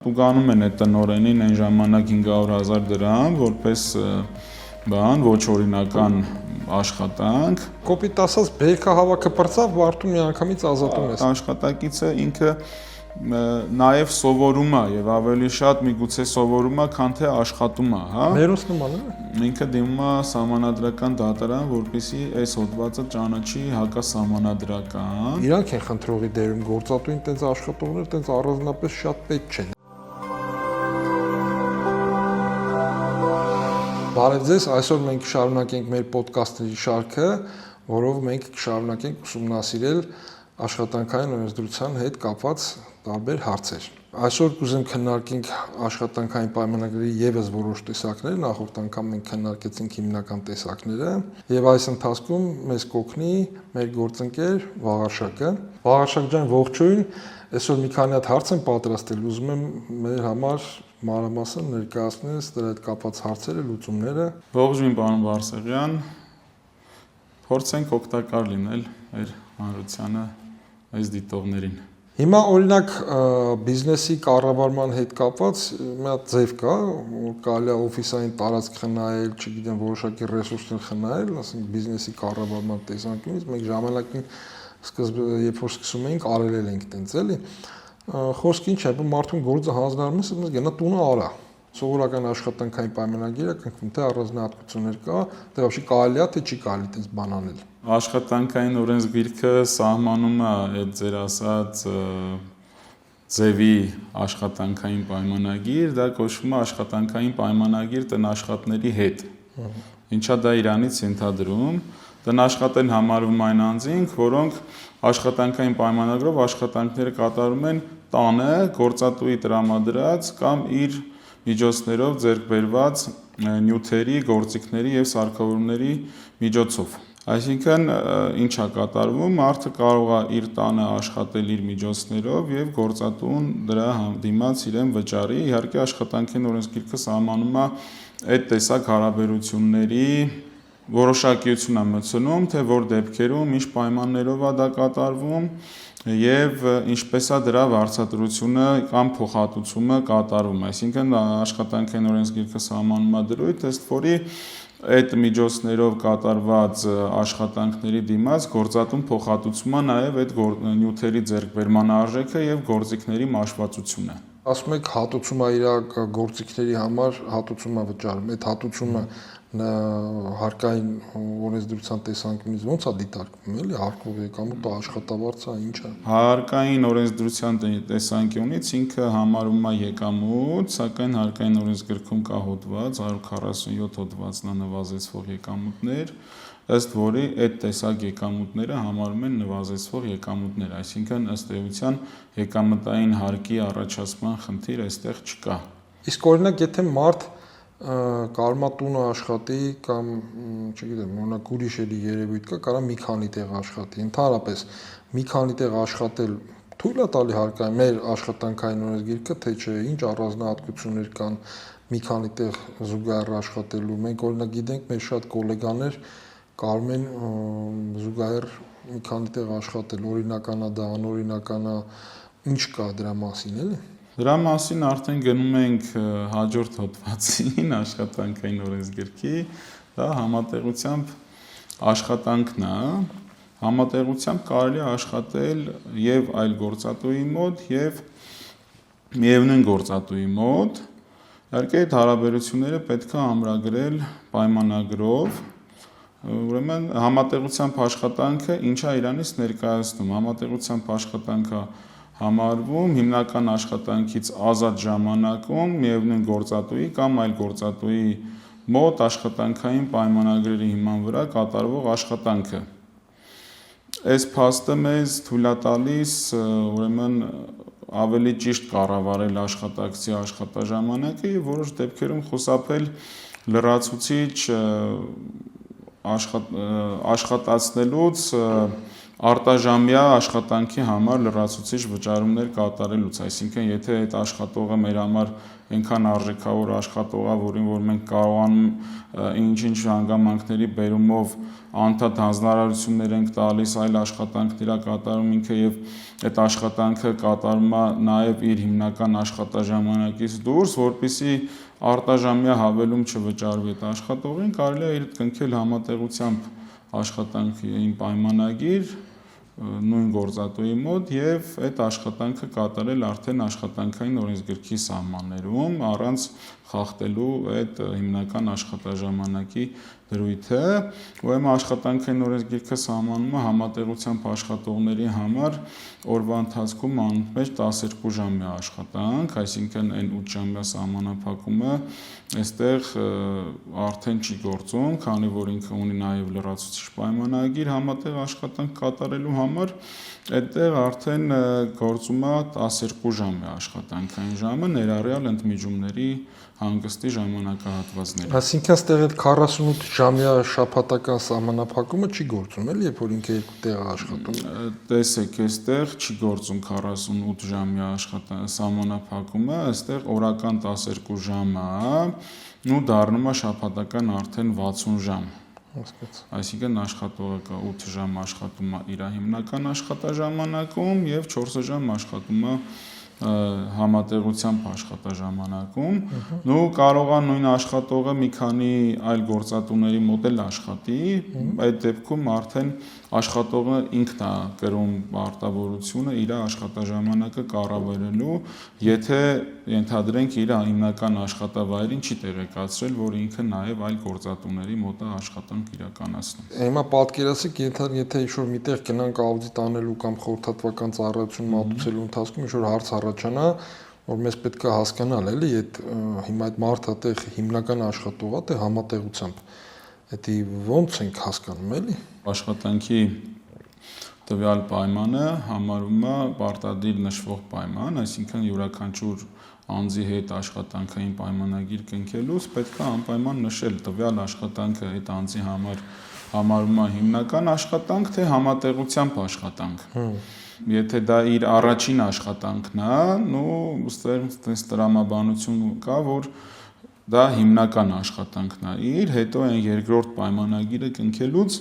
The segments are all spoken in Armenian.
Տուգանում են այդ տնօրենին այն ժամանակ 500,000 դրամ, որպես բան, ոչ օրինական աշխատանք։ Կոպիտ ասած, բերքահավաքը պրծավ, վարտու միանգամից ազատում ես։ Աշխատակիցը ինքը նաև սովորում է եւ ավելի շատ միգուցե սովորում է, քան թե աշխատում է, հա։ Մերոս նման է։ Ինքը դիմում է սահմանադրական դատարան, որպեսզի այս հոդվածը ճանաչի հակասահմանադրական։ Իրանք են խնդրողի դերում, գործատուին տենց աշխատողներ տենց առանձնապես շատ պետք չեն։ Բարև ձեզ, այսօր մենք կշարունակենք մեր ոդկասթների շարքը, որով մենք կշարունակենք ուսումնասիրել աշխատանքային օրենսդրության հետ կապված տարբեր հարցեր։ Այսօր կուզեմ քննարկենք աշխատանքային պայմանագրերի եւս որոշ տեսակներ, նախորդ անգամ մենք քննարկեցինք հիմնական տեսակները, եւ այս ընթացքում մեզ կօգնի մեր գործընկեր Վաղարշակը։ Վաղարշակ ջան, ողջույն։ Այսօր մի քանի հատ հարց եմ պատրաստել, ուզում եմ մեր համար մանրամասն ներկայացնես դրա հետ կապված հարցերը, լուծումները։ Ողջույն, պարոն Վարսեղյան։ Փորձենք օգտակար լինել մեր հանրությանը, այս դիտողներին։ Հիմա օրինակ բիզնեսի կառավարման հետ կապված մի հատ ձև կա, որ կարելի է օֆիսային տարածք խնայել, չգիտեմ, որոշակի ռեսուրսներ խնայել, ասենք բիզնեսի կառավարման տեսանկյունից մենք ժամանակին երբ որ սկսում էինք արել ենք տենց էլի։ Խոսքը ինչ է, որ մարդուն գործը հանձնարարում ես, ասես գնա տունը արա։ Սովորական աշխատանքային պայմանագիրը կնքվում, թե առանձնահատկություններ կա, թե вообще կարելի է, թե չի կարելի տես բան անել։ Աշխատանքային օրենսգիրքը սահմանում է այդ ձեր ասած ձևի աշխատանքային պայմանագիր, դա կոչվում է աշխատանքային պայմանագիր տնաշխատների հետ։ Ինչա դա իրանից ենթադրում, տնաշխատեն համարվում այն անձինք, որոնք աշխատանքային պայմանագրով աշխատանքները կատարում են տանը, գործատուի տրամադրած կամ իր միջոցներով ձեռք բերված նյութերի, գործիքների եւ սարքավորումների միջոցով։ Այսինքն ինչ է կատարվում, մարդը կարող է իր տանը աշխատել իր միջոցներով եւ գործատուն դրա դիմաց իրեն վճարի։ Իհարկե աշխատանքային օրենսգիրքը սահմանում է այդ տեսակ հարաբերությունների որոշակիություն է մտցնում, թե որ դեպքերում, ինչ պայմաններով է դա կատարվում եւ ինչպես է դրա վարձատրությունը կամ փոխհատուցումը կատարվում։ Այսինքն աշխատանքային օրենսգիրքը սահմանում է դրույթ, ըստ որի այդ միջոցներով կատարված աշխատանքների դիմաց գործատուն փոխհատուցում է նաեւ այդ նյութերի ձեռքբերման արժեքը եւ գործիքների մաշվածությունը։ Ասում եք հատուցում է իր գործիքների համար հատուցում է վճարում։ Այդ հատուցումը հարկային օրենսդրության տեսանկյունից ո՞նց է դիտարկվում, էլի հարկով եկամուտը աշխատավարձը ինչ է։ Հարկային օրենսդրության տեսանկյունից ինքը համարվում է եկամուտ, սակայն հարկային օրենսգրքում կա հոդված 147 հոդվածն է նվազեցվող եկամուտներ, ըստ որի այդ տեսակ եկամուտները համարվում են նվազեցվող եկամուտներ, այսինքն ըստ էության եկամտային հարկի առաջացման խնդիր այստեղ չկա։ Իսկ օրինակ եթե մարդ կարմա տունը աշխատի կամ չգիտեմ, օրինակ ուրիշ էլի երևույթ կա, կարա մի քանի տեղ աշխատի։ Ընդհանրապես մի քանի տեղ աշխատել թույլ է տալի հարկային մեր աշխատանքային օրենսգիրքը, թե չէ, ինչ առանձնահատկություններ կան մի քանի տեղ զուգահեռ աշխատելու։ Մենք օրինակ գիտենք, մեր շատ գոլեգաներ կարում են զուգահեռ մի քանի տեղ աշխատել, օրինական է դա, անօրինական է, ինչ կա դրա մասին, էլի։ Դրա մասին արդեն գնում ենք հաջորդ հոդվածին աշխատանքային օրենսգրքի, դա համատեղությամբ աշխատանքն է, համատեղությամբ կարելի է աշխատել եւ այլ գործատուի մոտ եւ միևնույն գործատուի մոտ, իհարկե այդ հարաբերությունները պետք է ամրագրել պայմանագրով, ուրեմն համատեղությամբ աշխատանքը ինչա իրանից ներկայացնում, համատեղությամբ աշխատանքը համարվում հիմնական աշխատանքից ազատ ժամանակում միևնույն գործատուի կամ այլ գործատուի մոտ աշխատանքային պայմանագրերի հիման վրա կատարվող աշխատանքը։ Այս փաստը մեզ թույլ է տալիս ուրեմն ավելի ճիշտ կառավարել աշխատակցի աշխատաժամանակը եւ որոշ դեպքերում խուսափել լրացուցիչ աշխատացնելուց արտաժամյա աշխատանքի համար լրացուցիչ վճարումներ կատարելուց, այսինքն եթե այդ աշխատողը մեր համար այնքան արժեքավոր աշխատող է, որին որ մենք կարողանում ինչ-ինչ հանգամանքների բերումով անդադ հանձնարարություններ ենք տալիս, այլ աշխատանքներ կատարում ինքը եւ այդ աշխատանքը կատարում է նաեւ իր հիմնական աշխատաժամանակից դուրս, որպեսզի արտաժամյա հավելում չվճարվի այդ աշխատողին, կարելի է իր կնքել համատեղությամբ աշխատանքային պայմանագիր նույն գործատուի մոտ եւ այդ աշխատանքը կատարել արդեն աշխատանքային օրենսգրքի սահմաններում առանց խախտելու այդ հիմնական աշխատաժամանակի դրույթը, ուրեմն աշխատանքային օրենսգիրքը սահմանում է համատեղությամբ աշխատողների համար օրվա ընթացքում անընդմեջ 12 ժամյա աշխատանք, այսինքն այն 8 ժամյա սահմանափակումը այստեղ արդեն չի գործում, քանի որ ինքը ունի նաև լրացուցիչ պայմանագիր համատեղ աշխատանք կատարելու համար, այդտեղ արդեն գործում է 12 ժամյա աշխատանքային ժամը ներառյալ ընդմիջումների հանգստի ժամանակահատվածները։ Այսինքն այստեղ այդ 48 ժամյա շաբաթական սահմանափակումը չի գործում, էլի, երբ որ ինքը երկու տեղ աշխատում։ Տեսեք, այստեղ չի գործում 48 ժամյա սահմանափակումը, այստեղ օրական 12 ժամը ու դառնում է շաբաթական արդեն 60 ժամ։ Այսինքն աշխատողը 8 ժամ աշխատում է իր հիմնական աշխատաժամանակում եւ 4 ժամ աշխատում է համատեղությամբ աշխատաժամանակում, ու կարող է նույն աշխատողը մի քանի այլ գործատուների մոտ էլ աշխատի, այդ դեպքում արդեն աշխատողը ինքն է կրում պարտավորությունը իր աշխատաժամանակը կառավարելու, եթե ենթադրենք իր հիմնական աշխատավայրին չի տեղեկացրել, որ ինքը նաև այլ գործատուների մոտ է աշխատանք իրականացնում։ Հիմա պատկերացրեք, եթե ինչ-որ միտեղ գնանք աուդիտ անելու կամ խորհրդատվական ծառայություն մատուցելու ընթացքում ինչ-որ հարց առաջանա, որ մեզ պետք է հասկանալ, էլի, հիմա այդ մարդը այդտեղ հիմնական աշխատող է, թե համատեղությամբ։ Դա ո՞նց ենք հասկանում, էլի։ Աշխատանքի տվյալ պայմանը համարվում է պարտադիր նշվող պայման, այսինքն յուրաքանչյուր անձի հետ աշխատանքային պայմանագիր կնքելուց պետք է անպայման նշել տվյալ աշխատանքը այդ անձի համար համարվում է հիմնական աշխատանք, թե համատեղությամբ աշխատանք։ Եթե դա իր առաջին աշխատանքն է, այստեղ տրամաբանություն կա, որ դա հիմնական աշխատանքն է, հետո այն երկրորդ պայմանագիրը կնքելուց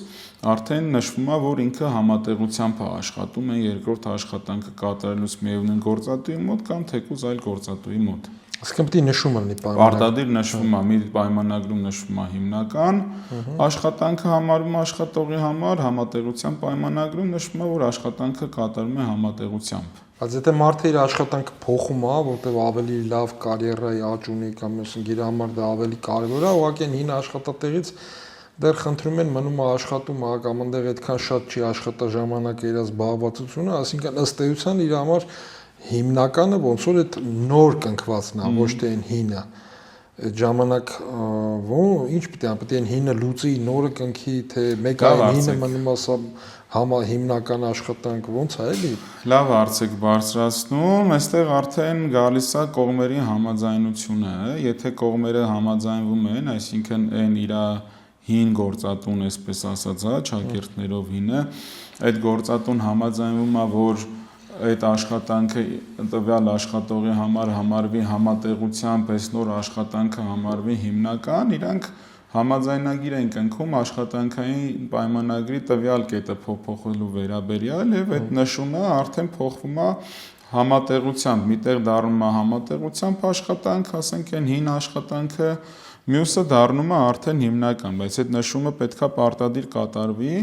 արդեն նշվում է, որ ինքը համատեղությամբ է աշխատում այն երկրորդ աշխատանքը կատարելուց միևնույն գործատուի մոտ կամ թեկուզ այլ գործատուի մոտ։ Այսինքն պետք է նշումը լինի պայմանագրում։ Պարտադիր նշվում է, մի պայմանագրում նշվում է հիմնական աշխատանքը համարվում է աշխատողի համար, համատեղության պայմանագրում նշվում է, որ աշխատանքը կատարվում է համատեղությամբ։ Բայց եթե մարդը իր աշխատանքը փոխում է, որտեղ ավելի լավ կարիերայի աճ ունի կամ իր համար դա ավելի կարևոր է, ուղղակի հին աշխատատեղից դեռ խնդրում են մնում է աշխատում, կամ այնտեղ այդքան շատ չի աշխատաժամանակը իր զբաղվածությունը, այսինքն ըստ էության իր համար հիմնականը ոնց որ այդ նոր կնքվածն է, ոչ թե այն հինը։ Այդ ժամանակ ինչ պետք է այն հինը լուծի, նորը կնքի, թե մեկ այն հինը մնում է սա հիմնական աշխատանք, ոնց է, էլի։ Լավ հարց եք բարձրացնում, այստեղ արդեն գալիս է կողմերի համաձայնությունը, եթե կողմերը համաձայնվում են, այսինքն այն իր հին գործատուն, այսպես ասած, ճակերտներով հինը, այդ գործատուն համաձայնվում է, որ այդ աշխատանքը տվյալ աշխատողի համար համարվի համատեղությամբ, այս նոր աշխատանքը համարվի հիմնական, իրանք համաձայնագիր են կնքում աշխատանքային պայմանագրի տվյալ կետը փոփոխելու վերաբերյալ եւ այդ նշումը արդեն փոխվում է համատեղությամբ, միտեղ դառնում է համատեղությամբ աշխատանք, ասենք այն հին աշխատանքը, մյուսը դառնում է արդեն հիմնական, բայց այդ նշումը պետքա պարտադիր կատարվի,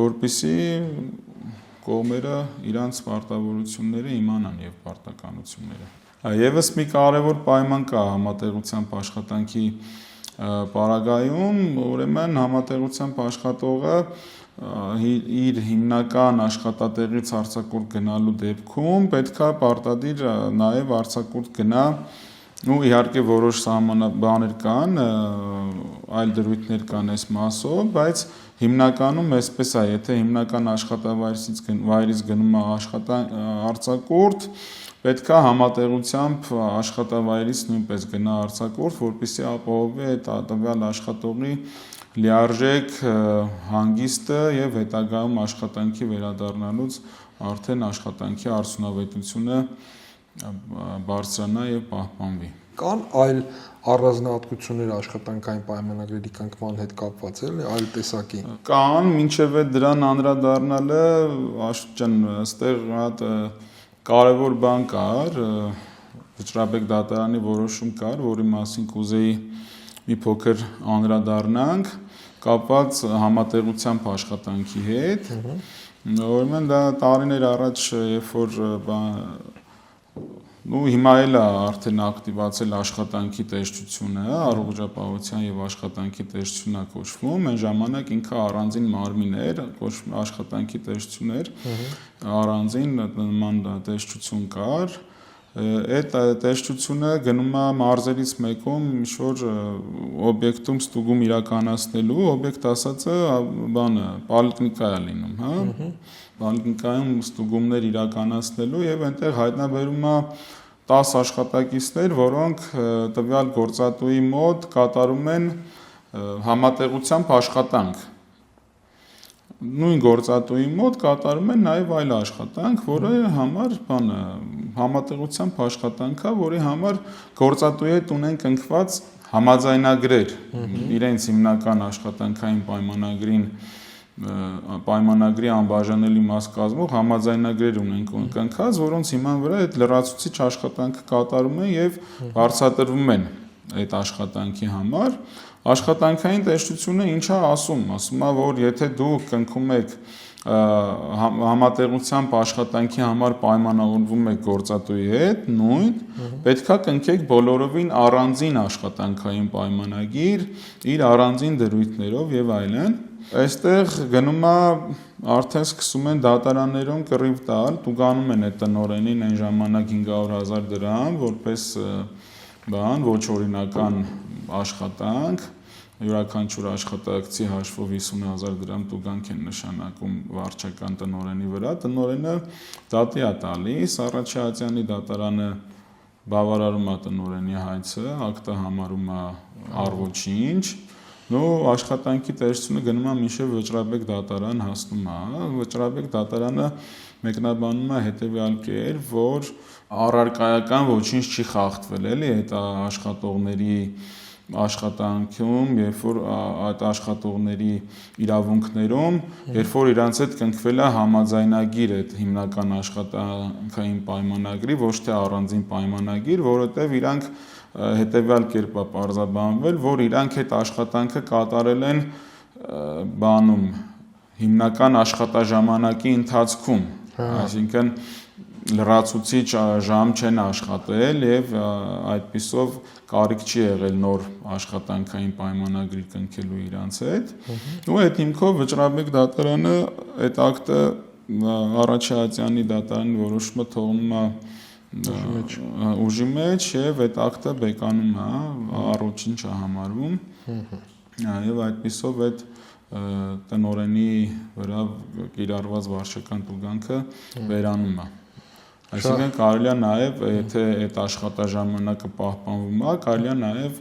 որպեսզի կողմերը իրանց պարտավորությունները իմանան եւ պարտականությունները։ Եվս մի կարևոր պայման կա համատեղությամբ աշխատանքի պարագայում, ուրեմն համատեղությամբ աշխատողը իր հիմնական աշխատատեղից արձակուրդ գնալու դեպքում պետքա պարտադիր նաեւ արձակուրդ գնա, ու իհարկե որոշ սահմանաբաներ կան, այլ դրույթներ կան այս մասով, բայց հիմնականում այսպես է, եթե հիմնական աշխատավայրից գնում է արձակուրդ, պետք է համատեղությամբ աշխատավայրից նույնպես գնա արձակուրդ, որպեսզի ապահովի այդ տվյալ աշխատողի լիարժեք հանգիստը եւ հետագայում աշխատանքի վերադառնալուց արդեն աշխատանքի արդյունավետությունը բարձրանա եւ պահպանվի։ Կան այլ առանձնահատկություններ աշխատանքային պայմանագրերի կնքման հետ կապված էլի, այլ տեսակի։ Կան, մինչև այդ դրան անդրադառնալը աշճան, այստեղ հատ կարևոր բան կար, Վճռաբեկ դատարանի որոշում կար, որի մասին կուզեի մի փոքր անդրադառնանք, կապված համատեղությամբ աշխատանքի հետ։ Ուրեմն դա տարիներ առաջ, երբ որ հիմա էլ է արդեն ակտիվացել աշխատանքի տեսչությունը, առողջապահության եւ աշխատանքի տեսչությունն է կոչվում, այն ժամանակ ինքը առանձին մարմին էր, կոչվում աշխատանքի տեսչություն էր, առանձին նման տեսչություն կար։ Այդ տեսչությունը գնում է մարզերից մեկում ինչ-որ օբյեկտում ստուգում իրականացնելու, օբյեկտ ասածը բանը, պոլիկլինիկա է լինում, հա։ Պոլիկլինիկայում ստուգումներ իրականացնելու եւ այնտեղ հայտնաբերում է 10 աշխատակիցներ, որոնք տվյալ գործատուի մոտ կատարում են համատեղությամբ աշխատանք։ Նույն գործատուի մոտ կատարում են նաև այլ աշխատանք, որը համար բանը համատեղությամբ աշխատանք է, որի համար գործատուի հետ ունեն կնքված համաձայնագրեր, իրենց հիմնական աշխատանքային պայմանագրի անբաժանելի մաս կազմող համաձայնագրեր ունեն կնքած, որոնց հիման վրա այդ լրացուցիչ աշխատանքը կատարում են եւ վարձատրվում են այդ աշխատանքի համար։ Աշխատանքային տեսչությունը ինչ է ասում, ասում է, որ եթե դուք կնքում եք համատեղությամբ աշխատանքի համար պայմանավորվում եք գործատուի հետ, նույն, պետքա կնքեք բոլորովին առանձին աշխատանքային պայմանագիր, իր առանձին դրույթներով եւ այլն։ Այստեղ գնում է արդեն սկսում են դատարաններում կռիվ տալ, տուգանում են այդ տնօրենին այն ժամանակ 500,000 դրամ, որպես բան ոչ օրինական աշխատանք, յուրաքանչյուր աշխատակցի հաշվով 50,000 դրամ տուգանք են նշանակում վարչական տնօրենի վրա, տնօրենը դատի է տալիս, Առաջիացյանի դատարանը բավարարում է տնօրենի հայցը, ակտը համարում է առ-ոչինչ, աշխատանքի տեսչությունը գնում է մինչև Վճռաբեկ դատարան հասնում է, Վճռաբեկ դատարանը մեկնաբանում է հետևյալ կերպ, որ առարկայական ոչինչ չի խախտվել, էլի այդ աշխատողների աշխատանքում, երբ որ այդ աշխատողների իրավունքներում, երբ որ իրանց հետ կնքվել է համաձայնագիր այդ հիմնական աշխատանքային պայմանագրի, ոչ թե առանձին պայմանագիր, որովհետև իրանք հետևյալ կերպ է պարզաբանվել, որ իրանք այդ աշխատանքը կատարել են բանում հիմնական աշխատաժամանակի ընթացքում, այսինքն լրացուցիչ ժամ չեն աշխատել եւ այդպիսով կարիք չի եղել նոր աշխատանքային պայմանագրի կնքելու իրանց հետ։ Ու այդ հիմքով Վճռաբեկ դատարանը այդ ակտը Առաջիացյանի դատարանի որոշումը թողնում է ուժի մեջ եւ այդ ակտը բեկանում է, առ-ոչինչ է համարվում։ Եվ այդպիսով այդ տնօրենի վրա կիրառված վարչական տուգանքը վերանում է։ Այսինքն կարելի է նաև, եթե այդ աշխատաժամանակը պահպանվում է, կարելի է նաև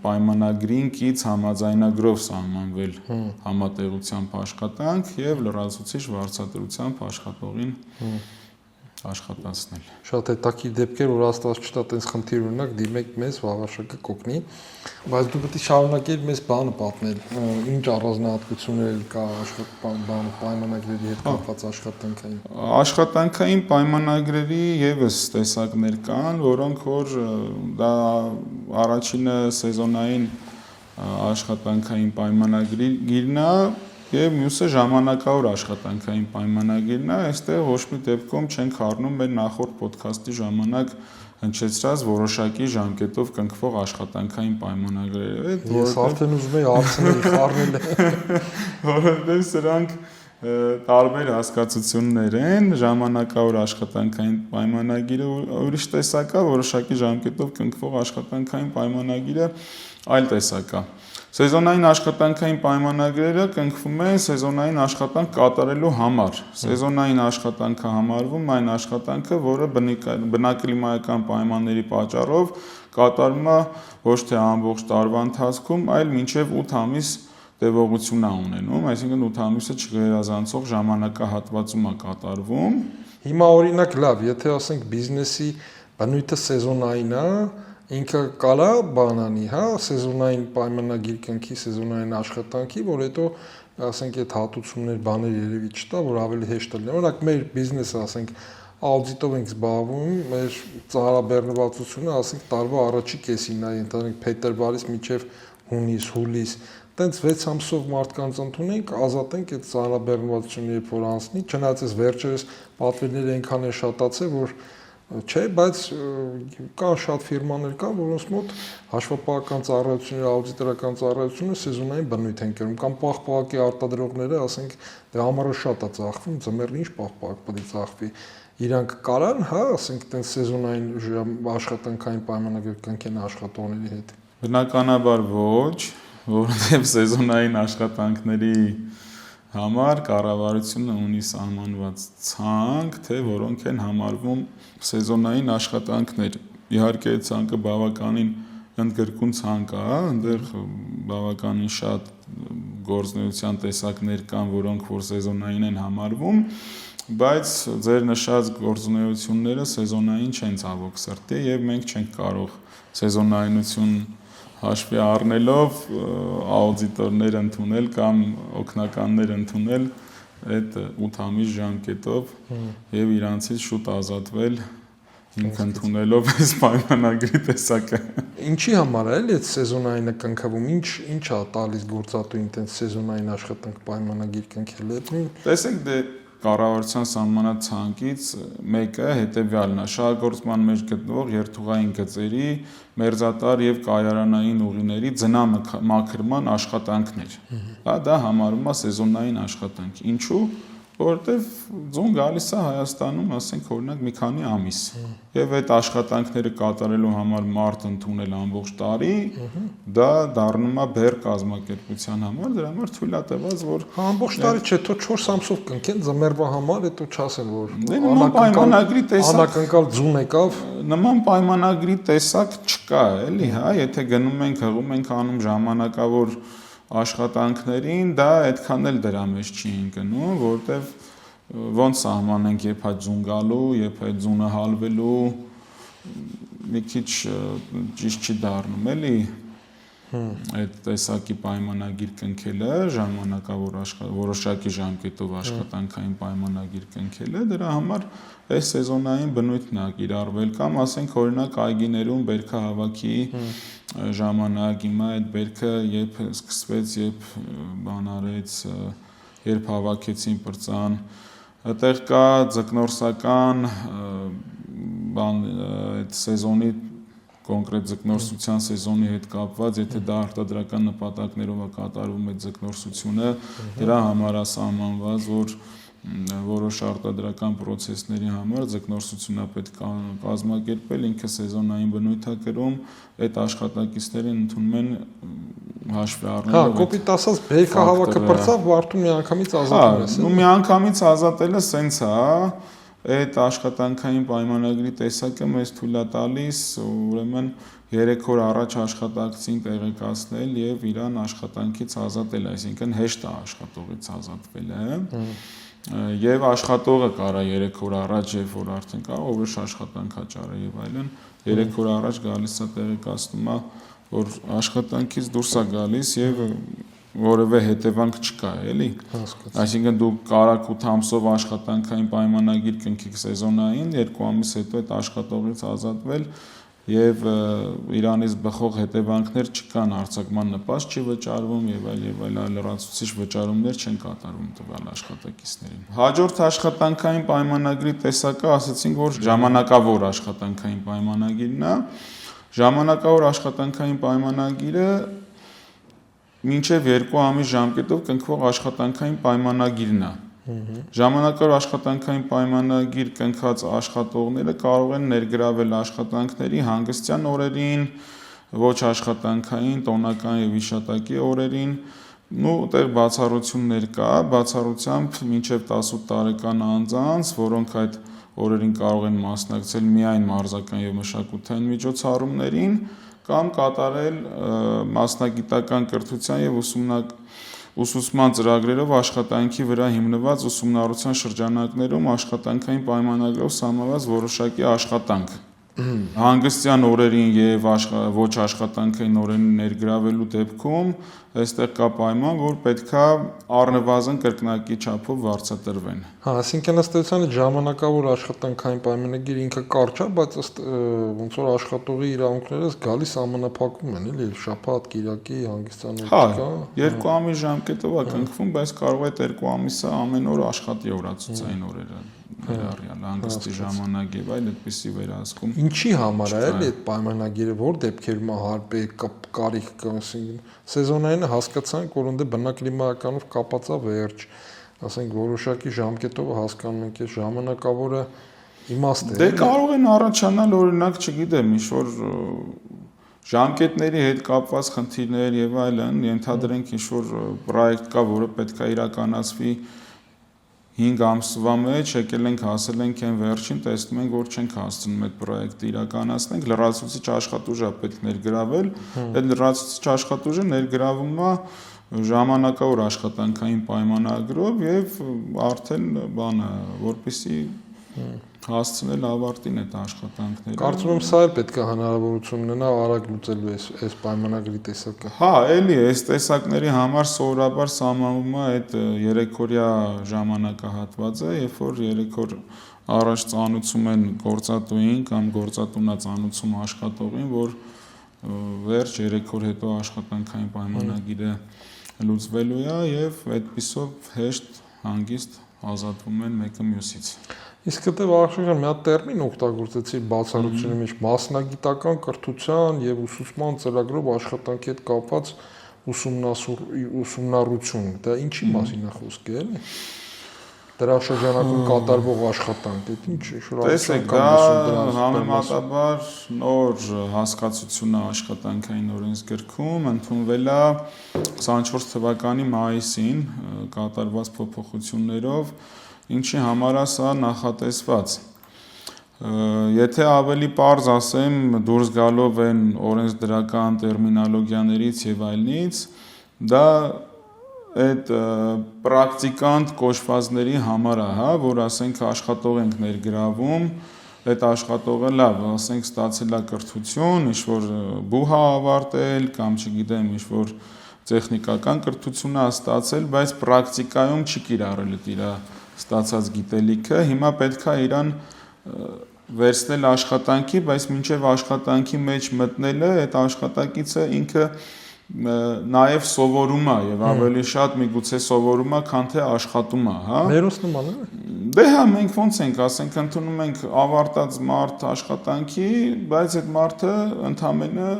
պայմանագրին կից համաձայնագրով սահմանվել համատեղությամբ աշխատանք եւ լրացուցիչ վարձատրությամբ աշխատողին աշխատացնել։ Շատ հետաքրքիր դեպքեր, որ Աստված չտա տես խնդիր ունենաք, դիմեք մեզ, Վաղաշակը կօգնի, բայց դու պետք է շարունակել մեզ բանը պատմել, ինչ առանձնահատկություններ կա պայմանագրերի հետ կապված աշխատանքային։ Աշխատանքային պայմանագրերի եւս տեսակներ կան, որոնք որ դա առաջինը սեզոնային աշխատանքային պայմանագրիրն է եւ մյուսը ժամանակավոր աշխատանքային պայմանագիրն է, այստեղ ոչ մի դեպքում չենք առնում մեր նախորդ ոդքասթի ժամանակ հնչեցրած որոշակի ժամկետով կնքվող աշխատանքային պայմանագրերը։ Ես արդեն ուզում եի հարցնել խառնել։ Որովհետեւ սրանք տարբեր հասկացություններ են, ժամանակավոր աշխատանքային պայմանագիրը ուրիշ տեսակ է, որոշակի ժամկետով կնքվող աշխատանքային պայմանագիրը այլ տեսակ է։ Սեզոնային աշխատանքային պայմանագրերը կնքվում են սեզոնային աշխատանք կատարելու համար։ Սեզոնային աշխատանքը համարվում այն աշխատանքը, որը բնակլիմայական պայմանների պատճառով կատարվում է ոչ թե ամբողջ տարվա ընթացքում, այլ մինչև 8 ամիս տևողություն է ունենում, այսինքն 8 ամիսը չգերազանցող ժամանակահատվածում է կատարվում։ Հիմա օրինակ լավ, եթե ասենք բիզնեսի բնույթը սեզոնային է, ինքը կարա բանանի, հա, սեզոնային պայմանագիր կնքի, սեզոնային աշխատանքի, որ հետո ասենք այդ հատուցումներ բաներ երևի չտա, որ ավելի հեշտ լինի։ Օրինակ մեր բիզնեսը, ասենք, աուդիտով ենք զբաղվում, մեր ծառաբեռնվածությունը, ասենք, տարվա առաջի կեսին է, ընդհանրապես փետրվարից մինչև հունիս, հուլիս, տենց 6 ամսով մարդկանց ընդունենք, ազատենք այդ ծառաբեռնվածությունը, երբ որ անցնի, չնայած այս վերջերս պատվերները այնքան է շատացել, որ չէ, բայց կան շատ ֆիրմաներ կան, որոնց մոտ հաշվապահական ծառայությունները, աուդիտորական ծառայությունը սեզոնային բնույթ են կրում, կամ պահպաղակի արտադրողները, ասենք, դե համարը շատ է ծախվում, ձմեռն ինչ պահպաղակ պետք է ծախվի։ Իրանք կարան, հա, ասենք, տենց սեզոնային աշխատանքային պայմանագիր կնքեն աշխատողների հետ։ Բնականաբար ոչ, որովհետև սեզոնային աշխատանքների համար կառավարությունը ունի սահմանված ցանկ, թե որոնք են համարվում սեզոնային աշխատանքներ։ Իհարկե այդ ցանկը բավականին ընդգրկուն ցանկ է, այնտեղ բավականին շատ գործունեության տեսակներ կան, որոնք որ սեզոնային են համարվում, բայց ձեր նշած գործունեությունները սեզոնային չեն ցավոք սրտի եւ մենք չենք կարող սեզոնայնություն հաշվի առնելով աուդիտորներ ընդունել կամ օգնականներ ընդունել այդ 8 ամիս ժամկետով եւ իրանցից շուտ ազատվել ինք ընդունելով այս պայմանագրի տեսակը։ Ինչի համար է այդ սեզոնայինը կնքվում, ինչ է տալիս գործատուին տենց սեզոնային աշխատանք պայմանագիր կնքել։ Տեսեք, դե կառավարության սահմանած ցանկից մեկը հետեւյալն է՝ շահագործման մեջ գտնվող երթուղային գծերի, մերձատար եւ կայարանային ուղիների ձնամաքրման աշխատանքներ։ Դա համարվում է սեզոնային աշխատանք։ Ինչու՞։ Որովհետև ձուն գալիս է Հայաստանում, ասենք օրինակ մի քանի ամիս։ Եվ այդ աշխատանքները կատարելու համար մարդ ընդունել ամբողջ տարի, դա դառնում է բեր կազմակերպության համար, դրա համար թույլ է տված, որ ամբողջ տարի չէ, թող 4 ամսով կնքեն ձմեռվա համար, հետո չասեն, որ նման պայմանագրի տեսակ անակնկալ ձուն եկավ, նման պայմանագրի տեսակ չկա, էլի, հա, եթե գնում ենք, հղում ենք անում ժամանակավոր աշխատանքներին, դա այդքան էլ դրա մեջ չի ընկնում, որտեվ ոնց սահմանենք երբ այդ ձուն գալու, երբ այդ ձունը հալվելու, մի քիչ ճիշտ չի դառնում, էլի այդ տեսակի պայմանագիր կնքելը, ժամանակավոր որոշակի ժամկետով աշխատանքային պայմանագիր կնքելը, դրա համար այս սեզոնային բնույթն է կիրառվել կամ ասենք օրինակ այգիներում բերքահավաքի ժամանակ հիմա այդ բերքը երբ սկսվեց, երբ բան արեց, երբ հավաքեցին պրծան, այդտեղ կա ձկնորսական բան այդ սեզոնի կոնկրետ ձկնորսության սեզոնի հետ կապված, եթե դա արտադրական նպատակներով է կատարվում այդ ձկնորսությունը, դրա համար է սահմանված, որ որոշ արտադրական պրոցեսների համար ձկնորսությունը պետք է կազմակերպել, ինքը սեզոնային բնույթ է կրում, այդ աշխատակիցներին ընդունում են հաշվի առնելով։ Հա, կոպիտ ասած, բերքահավաքը պրծավ, վարդում միանգամից ազատում ես։ Ու միանգամից ազատելը սենց է, այդ աշխատանքային պայմանագրի տեսակը մեզ թույլ է տալիս, ուրեմն 3 օր առաջ աշխատակցին տեղեկացնել եւ իրան աշխատանքից ազատել, այսինքն հեշտ է աշխատողից ազատվելը։ Եվ աշխատողը կարա 3 օր առաջ, երբ որ արդեն կա ուրիշ աշխատանք աճարը եւ այլն, 3 օր առաջ գալիս է տեղեկացնում է, որ աշխատանքից դուրս է գալիս եւ որևէ հետևանք չկա, էլի։ Այսինքն դու կարաք 8 ամսով աշխատանքային պայմանագիր կնքիք սեզոնային, 2 ամիս հետո այդ աշխատողից ազատվել եւ իրանից բխող հետևանքներ չկան, արձակման նպաստ չի վճարվում եւ այլ լրացուցիչ վճարումներ չեն կատարվում տվյալ աշխատակիցներին։ Հաջորդ աշխատանքային պայմանագրի տեսակը ասացինք, որ ժամանակավոր աշխատանքային պայմանագիրն է։ Ժամանակավոր աշխատանքային պայմանագիրը մինչև 2 ամիս ժամկետով կնքվող աշխատանքային պայմանագիրն է։ Ժամանակավոր աշխատանքային պայմանագիր կնքած աշխատողները կարող են ներգրավել աշխատանքների հանգստյան օրերին, ոչ աշխատանքային, տոնական եւ հիշատակի օրերին, այդտեղ բացառություններ կա, բացառությամբ մինչև 18 տարեկան անձանց, որոնք այդ օրերին կարող են մասնակցել միայն մարզական եւ մշակութային միջոցառումներին կամ կատարել մասնագիտական կրթության եւ ուսուցման ծրագրերով աշխատանքի վրա հիմնված ուսումնառության շրջանակներում աշխատանքային պայմանագրով սահմանված որոշակի աշխատանք։ Հանգստյան օրերին եւ ոչ աշխատանքային օրերին ներգրավելու դեպքում այստեղ կա պայման, որ պետքա առնվազն կրկնակի չափով վարձատրվեն։ Այսինքն ըստ էության ժամանակավոր աշխատանքային պայմանագիրը ինքը կարճ է, բայց ըստ ոնց որ աշխատողի իրավունքները գալիս ամենափակում են, էլի, շաբաթ, կիրակի, հանգստյան օր կա։ 2 ամիս ժամկետով է կնքվում, բայց կարող է 2 ամիսը ամեն օր աշխատի օրացուցային օրերը։ Ներառյալ հանգստի ժամանակ եւ այլ այդպիսի վերահսկում։ Ինչի համար է էլի այդ պայմանագիրը, որ դեպքերում հարբեր կարիք կա, ասենք սեզոնային հասկացանք, որ ունդ բնակլիմայականով կապած է վերջ, ասենք որոշակի ժամկետով հասկանում ենք, այս ժամանակավորը իմաստ է։ Դե կարող են առաջանալ օրինակ, չգիտեմ, ինչ-որ ժամկետների հետ կապված խնդիրներ եւ այլն, ենթադրենք ինչ-որ պրոյեկտ կա, որը պետք է իրականացվի 5 ամսվա մեջ, եկել ենք հասել ենք այն վերջին, տեսնում ենք, որ չենք հասցնում այդ պրոյեկտը իրականացնենք, լրացուցիչ աշխատուժ է պետք ներգրավել, այդ լրացուցիչ աշխատուժը ներգրավում է ժամանակավոր աշխատանքային պայմանագրով եւ արդեն բանը, որպեսզի հասցնել ավարտին այդ աշխատանքները։ Կարծում եմ սա էլ պետք է հնարավորություն ունենա արագ լուծելու այս պայմանագրի տեսակը։ Հա, էլի, այս տեսակների համար սովորաբար սահմանվում է այդ 3-օրյա ժամանակահատվածը, երբ որ 3 օր առաջ ծանուցում են գործատուին կամ գործատունը ծանուցում աշխատողին, որ վերջ 3 օր հետո աշխատանքային պայմանագիրը լուծվելու է եւ այդպիսով հեշտ հանգիստ ազատվում են մեկը մյուսից։ Իսկ դե վարշական մի հատ տերմին օգտագործեցի բացառությունների մեջ մասնագիտական կրթության եւ ուսուցման ծրագրով աշխատանքի հետ կապված ուսումնառություն։ Դա ինչի մասին է խոսքը, էլի։ Դրա շրջանակում կատարվող աշխատանք, դա ինչ Տեսեք, դա համեմատաբար նոր հասկացություն է աշխատանքային օրենսգրքում, ընդունվել է 24 թվականի մայիսին կատարված փոփոխություններով, ինչի համար է սա նախատեսված։ Եթե ավելի պարզ ասեմ, դուրս գալով են օրենսդրական տերմինոլոգիաներից եւ այլնից, դա այդ պրակտիկանտ կոչվածների համար է, հա, որ ասենք աշխատող ենք ներգրավում, այդ աշխատողը լավ, ասենք ստացել է կրթություն, ինչ-որ բուհ է ավարտել կամ չգիտեմ, ինչ-որ տեխնիկական կրթություն է ստացել, բայց պրակտիկայում չի կիրառել իր ստացած գիտելիքը, հիմա պետք է իրան վերցնել աշխատանքի, բայց մինչև աշխատանքի մեջ մտնելը այդ աշխատակիցը ինքը նաև սովորում է եւ ավելի շատ միգուցե սովորում է, քան թե աշխատում է, հա։ Մերոս նման է։ Դե հա, մենք ոնց ենք, ասենք ընդունում ենք ավարտած մարդ աշխատանքի, բայց այդ մարդը ընդամենը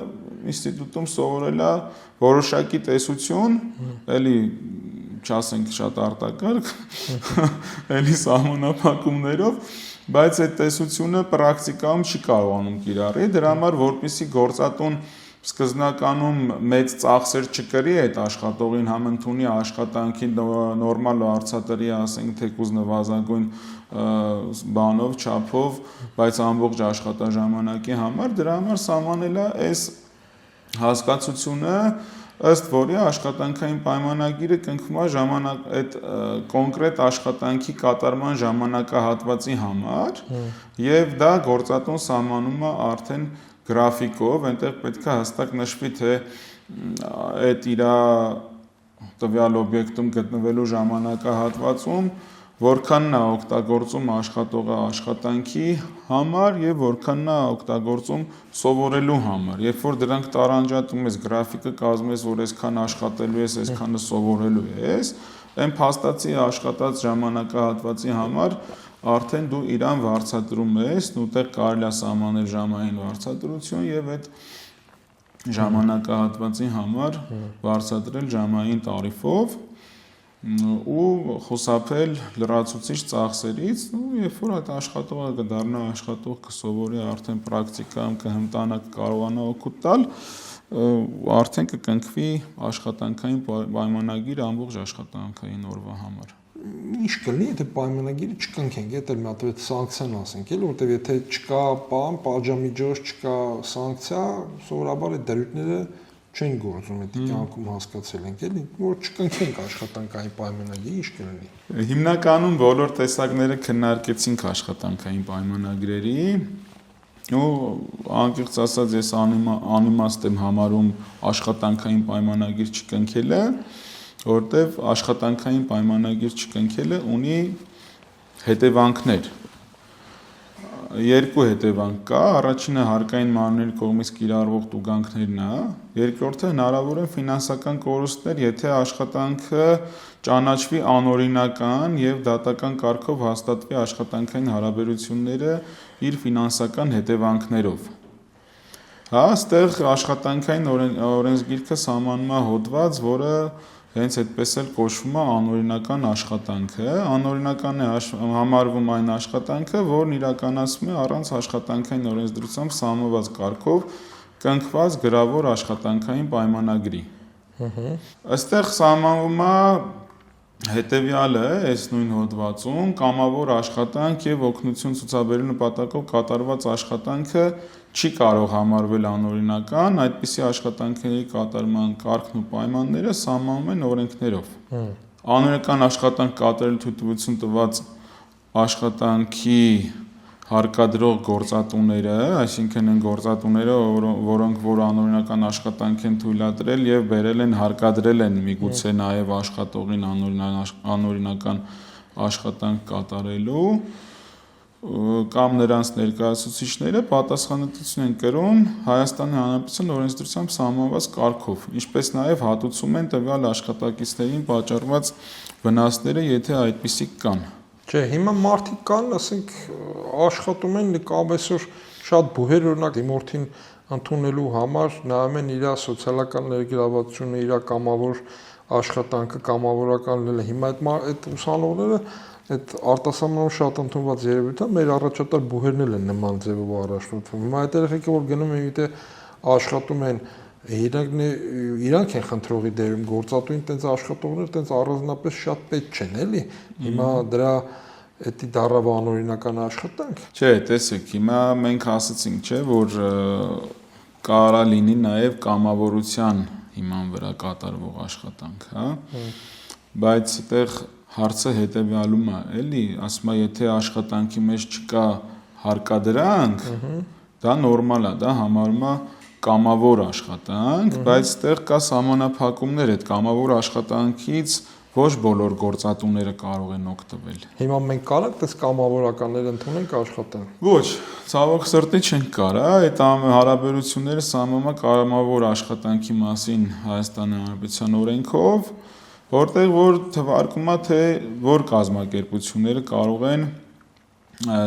ինստիտուտում սովորել է որոշակի տեսություն, էլի չասենք շատ արտակարգ, էլի սահմանափակումներով, բայց այդ տեսությունը պրակտիկայում չի կարողանում կիրառել, դրա համար որպեսզի գործատուն սկզբնականում մեծ ծախսեր չկրի այդ աշխատողին համ ընդունի աշխատանքի նորմալ արծաթրի, ասենք թեկուզ նվազագույն բանով, չափով, բայց ամբողջ աշխատաժամանակի համար, դրա համար սահմանել է այս հասկացությունը, ըստ որի աշխատանքային պայմանագիրը կնքվում է ժամանակ այդ կոնկրետ աշխատանքի կատարման ժամանակահատվածի համար եւ դա գործատուն սահմանում է արդեն գրաֆիկով, այնտեղ պետք է հստակ նշվի, թե այդ իր տվյալ օբյեկտում գտնվելու ժամանակահատվածում որքանն է օգտագործում աշխատողը աշխատանքի համար եւ որքանն է օգտագործում սովորելու համար։ Երբ որ դրանք տարանջատում ես, գրաֆիկը կազմում ես, որ այսքան աշխատելու ես, այսքանը սովորելու ես, այն փաստացի աշխատած ժամանակահատվածի համար արդեն դու իրան վարձատրում ես, ուտեղ կարելի է սահմանել ժամային վարձատրություն եւ այդ ժամանակահատվածի համար վարձատրել ժամային տարիֆով ու խուսափել լրացուցիչ ծախսերից, երբ որ այդ աշխատողը կդառնա աշխատող, կսովորի արդեն պրակտիկայում կհմտանա, կարողանա օգուտ տալ, արդեն կկնքվի աշխատանքային պայմանագիր ամբողջ աշխատանքային օրվա համար։ Ինչ կլինի, եթե պայմանագիրը չկնքենք, դա մի հատ սանկցիան ասենք, էլի, որտեվ եթե չկա բան, պատժամիջոց, չկա սանկցիա, սովորաբար այդ դրույթները չեն գործում, դա կյանքում հասկացել ենք, էլի, որ չկնքենք աշխատանքային պայմանագիրը, ինչ կլինի։ Հիմնականում բոլոր տեսակները քննարկեցինք աշխատանքային պայմանագրերի, ու անկեղծ ասած ես անիմաստ եմ համարում աշխատանքային պայմանագիր չկնքելը, որտեվ աշխատանքային պայմանագիր չկնքելը ունի հետևանքներ։ Երկու հետևանք կա, առաջինը հարկային մարմինների կողմից կիրառվող տուգանքներն է, երկրորդը հնարավոր են ֆինանսական կորուստներ, եթե աշխատանքը ճանաչվի անօրինական եւ դատական կարգով հաստատվի աշխատանքային հարաբերությունները իր ֆինանսական հետևանքներով։ Այստեղ աշխատանքային օրենսգիրքը սահմանում է հոդված, որը հենց այդպես էլ կոչվում է անօրինական աշխատանքը, անօրինական է համարվում այն աշխատանքը, որն իրականացվում է առանց աշխատանքային օրենսդրությամբ սահմանված կարգով կնքված գրավոր աշխատանքային պայմանագրի։ Այստեղ սահմանվում է հետևյալը, այս նույն հոդվածում, կամավոր աշխատանք եւ օգնություն ցուցաբերելու նպատակով կատարված աշխատանքը չի կարող համարվել անօրինական, այդպիսի աշխատանքների կատարման կարգն ու պայմանները սահմանվում են օրենքներով։ Անօրինական աշխատանք կատարելու թույլտվություն տված աշխատանքի հարկադրող գործատուները, այսինքն են գործատուները, որոնք որ անօրինական աշխատանք են թույլատրել եւ բերել են հարկադրել են միգուցե նաեւ աշխատողին անօրինական աշխատանք կատարելու կամ նրանց ներկայացուցիչները պատասխանատվություն են կրում Հայաստանի Հանրապետության օրենսդրությամբ սահմանված կարգով, ինչպես նաև հատուցում են տվյալ աշխատակիցներին պատճառված վնասները, եթե այդպիսիք կան։ Չէ, հիմա մարդիկ կան, ասենք, աշխատում են կամ այսօր շատ բուհեր օրինակ դիմորդին ընդունելու համար նայում են իր սոցիալական ներգրավվածությունը, իր կամավոր աշխատանքը, կամավորական լինելը։ Հիմա այդ ուսանողները այդ արտասահմանով շատ ընդունված երևույթ է, մեր առաջատար բուհերն էլ են նման ձևով առաջնորդվում։ Հիմա այդ երեխեքը որ գնում են եթե աշխատում են, իրանք են խնդրողի դերում, գործատուին տենց աշխատողներ տենց առանձնապես շատ պետք չեն, էլի։ Հիմա դրա էդի դառավ անօրինական աշխատանք։ Չէ, տեսեք, հիմա մենք ասացինք, չէ, որ կարա լինի նաև կամավորության հիման վրա կատարվող աշխատանք, հա։ Բայց այդտեղ հարցը հետևյալում է, էլի, ասում է, եթե աշխատանքի մեջ չկա հարկադրանք, դա նորմալ է, դա համարվում է կամավոր աշխատանք, բայց այդտեղ կա սահմանափակումներ, այդ կամավոր աշխատանքից ոչ բոլոր գործատուները կարող են օգտվել։ Հիմա մենք կարանք այս կամավորականներ ընդունենք աշխատեն։ Ոչ, ցավոք սրտի չենք կարա, այդ հարաբերությունները սահմանվում է կամավոր աշխատանքի մասին Հայաստանի Հանրապետության օրենքով, որտեղ որ թվարկում է թե որ կազմակերպությունները կարող են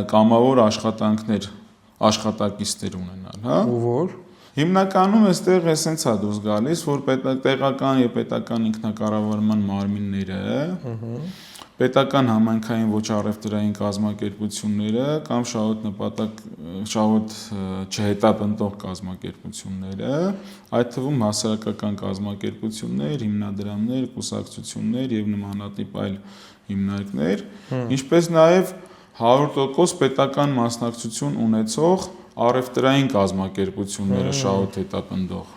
կամավոր աշխատանքներ աշխատակիցներ ունենալ, հա։ Ու որ Հիմնականում այստեղ էսենց է դուրս գալիս, որ տեղական եւ պետական ինքնակառավարման մարմինները, պետական համայնքային ոչ առևտրային կազմակերպությունները կամ շահույթ չհետապնդող կազմակերպությունները, այդ թվում հասարակական կազմակերպություններ, հիմնադրամներ, կուսակցություններ եւ նմանատիպ այլ հիմնարկներ, ինչպես նաեւ 100% պետական մասնակցություն ունեցող առևտրային կազմակերպությունները շահույթ հետապնդող։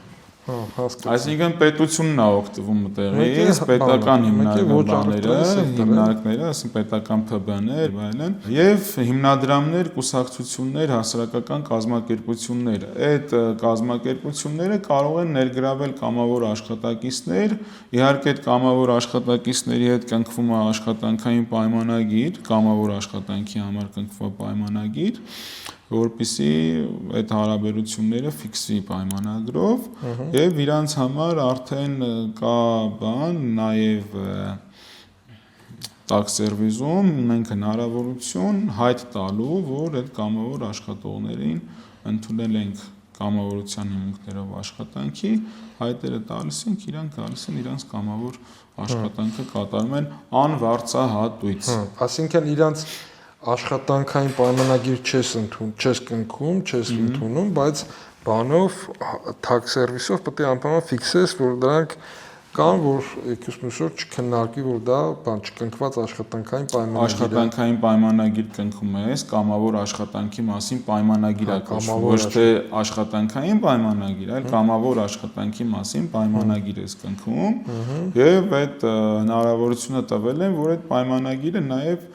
Այսինքն պետությունն է օգտվում այդտեղից, պետական հիմնարկները, ասենք պետական ՓԲ-ներ, այլն, եւ հիմնադրամներ, կուսակցություններ, հասարակական կազմակերպություններ։ Այդ կազմակերպությունները կարող են ներգրավել կամավոր աշխատակիցներ, իհարկե այդ կամավոր աշխատակիցների հետ կնքվում է աշխատանքային պայմանագիր, կամավոր աշխատանքի համար կնքվում է պայմանագիր, որպեսզի այդ հարաբերությունները ֆիքսվի պայմանագրով եւ իրանց համար արդեն կա բան նաեւ տաքս սերվիզում ունենք հնարավորություն հայտ տալու, որ այդ կամավոր աշխատողներին ընդունել ենք կամավորության հիմունքներով աշխատանքի, հայտերը տալիս են, իրանք գալիս են իրանք կամավոր աշխատանքը կատարում են անվարձահատույց։ Այսինքն իրանք աշխատանքային պայմանագիր չես կնքում, չես ընդունում, բայց բանով tax service-ով պետք է անպայման ֆիքսես, որ դրանք կան, որ եկուսմուսոր չքննարկի, որ դա բան չկնքված աշխատանքային պայմանագիր է։ Աշխատանքային պայմանագիր կնքում ես, կամավոր աշխատանքի մասին պայմանագիր է կոչվում, ոչ թե աշխատանքային պայմանագիր, այլ կամավոր աշխատանքի մասին պայմանագիր ես կնքում, եւ այդ հնարավորությունը տվել են, որ այդ պայմանագիրը նաեւ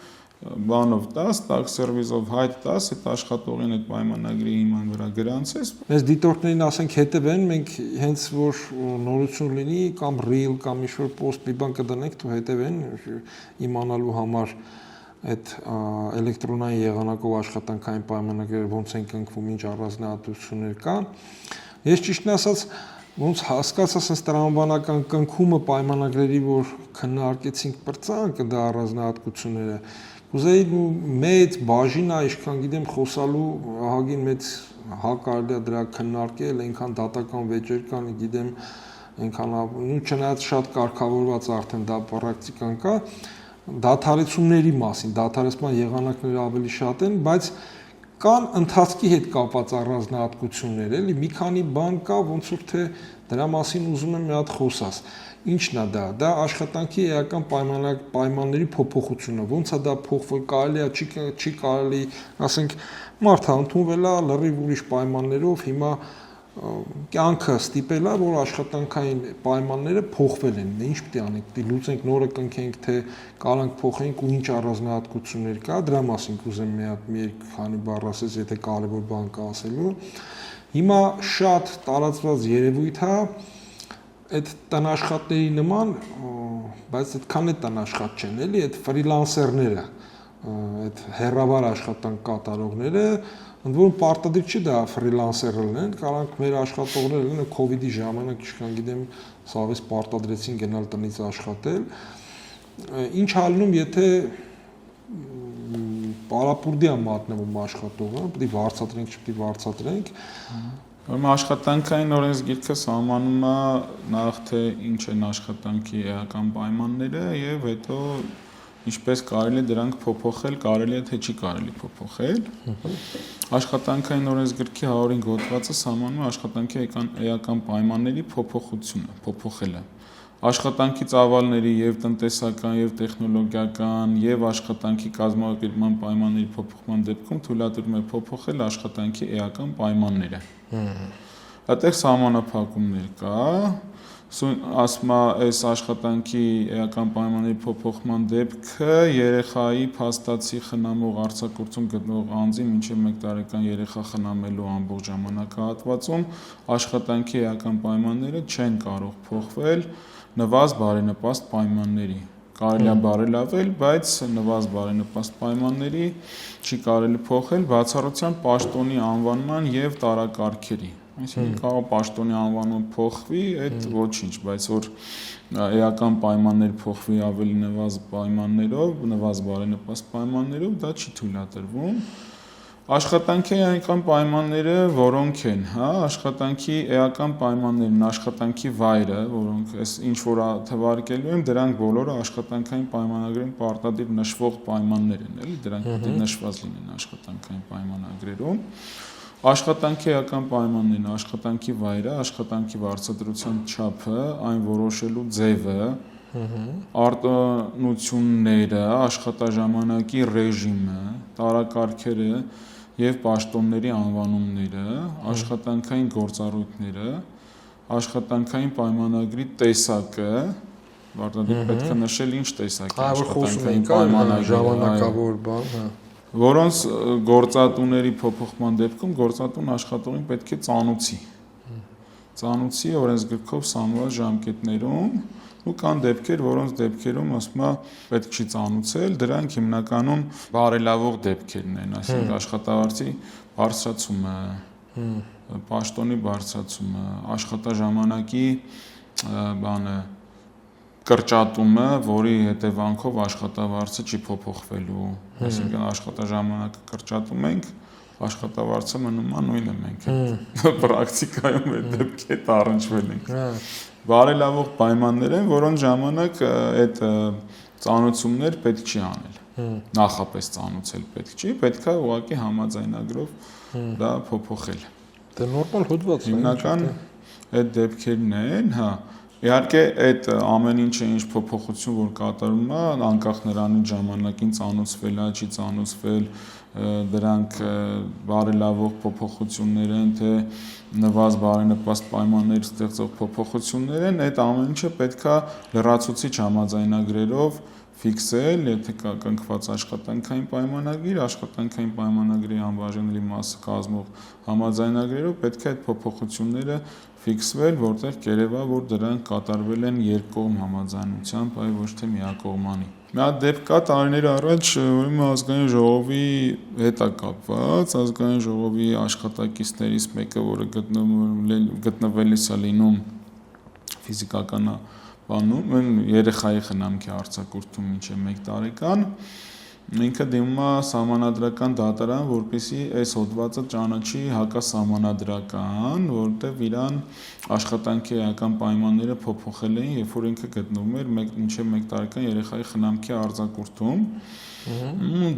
բանով տաս, tax service-ով հայտ տաս, այդ աշխատողին այդ պայմանագրի հիման վրա գրանցես։ Այս դիտորդներին ասենք հետևեն, մենք հենց որ նորություն լինի կամ reel կամ ինչ-որ post մի բան կդնենք, դու հետևեն իմանալու համար այդ էլեկտրոնային եղանակով աշխատանքային պայմանագրերը ոնց են կնքվում, ինչ առանձնահատկություններ կան։ Ես ճիշտն ասած ոնց հասկացա sense տրամաբանական կնքումը պայմանագրերի, որ քննարկեցինք բրծանքը դա առանձնահատկությունները Ուզեի մեծ բաժինը, ինչքան գիտեմ, խոսալու ահագին մեծ կարելի է դրա քննարկել, այնքան դատական վեճեր կան, գիտեմ, այնքան չնայած շատ կարգավորված արդեն դա պրակտիկան կա, դադարեցումների մասին, դադարեցման եղանակները ավելի շատ են, բայց կան ընթացքի հետ կապված առանձնահատկություններ, էլի մի քանի բան կա, ոնց որ թե դրա մասին ուզում եմ մի հատ խոսած։ Ինչն է դա? Դա աշխատանքի էական պայմանների փոփոխությունը։ Ոնց է դա փոխվել, կարելի է, չի կարելի, ասենք, մարդը ընդունվել է լրիվ ուրիշ պայմաններով, հիմա կյանքը ստիպել է, որ աշխատանքային պայմանները փոխվել են։ Ինչ պետք է անենք, պետք է լուծենք, նորը կնքենք, թե կարանք փոխենք ու ինչ առանձնահատկություններ կա, դրա մասին կուզեմ մի քանի բառ ասես, եթե կարևոր բան կա ասելու։ Հիմա շատ տարածված երևույթ է այդ տնաշխատների նման, բայց այդքան է տնաշխատ չեն, էլի, այդ ֆրիլանսերները, այդ հեռավար աշխատանք կատարողները, ընդ որում պարտադիր չի դա ֆրիլանսեր լինեն, կարանք մեր աշխատողները լինեն COVID-ի ժամանակ, ինչքան գիտեմ, սավես պարտադրեցին գնալ տնից աշխատել։ Ինչ ալնում, եթե պարապուրդի է մատնվում աշխատողը, պետք է վարձատրենք, չպետք է վարձատրենք։ Ուրեմն աշխատանքային օրենսգիրքը սահմանում է նախ թե ինչ են աշխատանքի էական պայմանները եւ հետո ինչպես կարելի է դրանք փոփոխել, կարելի է թե չի կարելի փոփոխել։ Աշխատանքային օրենսգրքի 105 հոդվածը սահմանում է աշխատանքի էական պայմանների փոփոխությունը, փոփոխելը։ Աշխատանքի ծավալների եւ տնտեսական եւ տեխնոլոգիական եւ աշխատանքի կազմակերպման պայմանների փոփոխման դեպքում թույլատրվում է փոփոխել աշխատանքի էական պայմանները։ Այդտեղ սահմանափակումներ կա, ասում է այս աշխատանքի էական պայմանների փոփոխման դեպքը երեխայի փաստացի խնամող արձակուրդում գտնող անձի մինչև 1 տարեկան երեխա խնամելու ամբողջ ժամանակահատվածում աշխատանքի էական պայմանները չեն կարող փոխվել նվազ բարենպաստ պայմանների։ Կարելի է բարելավել, բայց նվազ բարենպաստ պայմանների չի կարելի փոխել բացառությամբ պաշտոնի անվանման եւ տարակարգերի։ Այսինքն կարող պաշտոնի անվանումը փոխվի, այդ ոչինչ, բայց որ էական պայմաններ փոխվի ավելի նվազ պայմաններով, նվազ բարենպաստ պայմաններով, դա չի թույլատրվում։ Աշխատանքի էական պայմանները որոնք են, հա, աշխատանքի էական պայմաններն, աշխատանքի վայրը, որոնք այս ինչ որ թվարկելու եմ, դրանք բոլորը աշխատանքային պայմանագրերում պարտադիր նշվող պայմաններ են, էլի, դրանք պետք է նշված լինեն աշխատանքային պայմանագրերում։ Աշխատանքի էական պայմաններն, աշխատանքի վայրը, աշխատանքի վարձատրության չափը, այն որոշելու ձևը, արտոնությունները, աշխատաժամանակի ռեժիմը, տարակարգերը եւ պաշտոնների անվանումները, աշխատանքային գործառույթները, աշխատանքային պայմանագրի տեսակը, պարտադիր պետք է նշել ինչ տեսակ է աշխատանքային պայմանագրի, ժամանակավոր բան, հա, որոնց գործատուների փոփոխման դեպքում գործատուն աշխատողին պետք է ծանուցի։ Ծանուցի օրենսգրքով սահմանված ժամկետներում ու կան դեպքեր, որոնց դեպքերում ասում է պետք չի ծանուցել, դրանք հիմնականում բարելավող դեպքերն են, այսինքն աշխատավարձի բարձրացումը, պաշտոնի բարձրացումը, աշխատաժամանակի բանը կրճատումը, որի հետևանքով աշխատավարձը չի փոփոխվելու, այսինքն աշխատաժամանակը կրճատում ենք, աշխատավարձը մնում է նույնը, մենք պրակտիկայում այդ դեպքի հետ առնչվել ենք։ Բարելավող պայմաններ են, որոնց ժամանակ այդ ծանոթություններ պետք չի անել։ Նախապես ծանոթել պետք չի, պետք է ուղղակի համաձայնագրով դա փոփոխել։ Դա նորմալ հոդված է։ Հիմնական այդ դեպքերն են, հա։ Իհարկե այդ ամեն ինչը ինչ փոփոխություն որ կատարում է, անկախ նրանից ժամանակին ծանոթվել է, չի ծանոթվել, դրանք բարելավող փոփոխություններ են, թե նվազ բարենպաստ պայմաններ ստեղծող փոփոխություններ են, այդ ամեն ինչը պետքա լրացուցիչ համաձայնագրերով ֆիքսել, եթե կա կնքված աշխատանքային պայմանագիր, աշխատանքային պայմանագրի անբաժանելի մասը կազմող համաձայնագրերով պետք է այդ փոփոխությունները ֆիքսվել, որտեղ կերևա, որ դրանք կատարվել են երկկողմ համաձայնությամբ, այլ ոչ թե միակողմանի։ Մի հատ դեպք կա տարիներ առաջ, ուրեմն ազգային ժողովի հետ է կապված, ազգային ժողովի աշխատակիցներից մեկը, որը գտնվելիս է լինում ֆիզիկական բանում, երեխայի խնամքի արձակուրդում մինչև 1 տարեկան, ինքը դիմում է սահմանադրական դատարան, որպեսզի այս հոդվածը ճանաչի հակասահմանադրական, որտեղ իրան աշխատանքի էական պայմանները փոփոխել էին, երբ որ ինքը գտնվում էր մինչև 1 տարեկան երեխայի խնամքի արձակուրդում,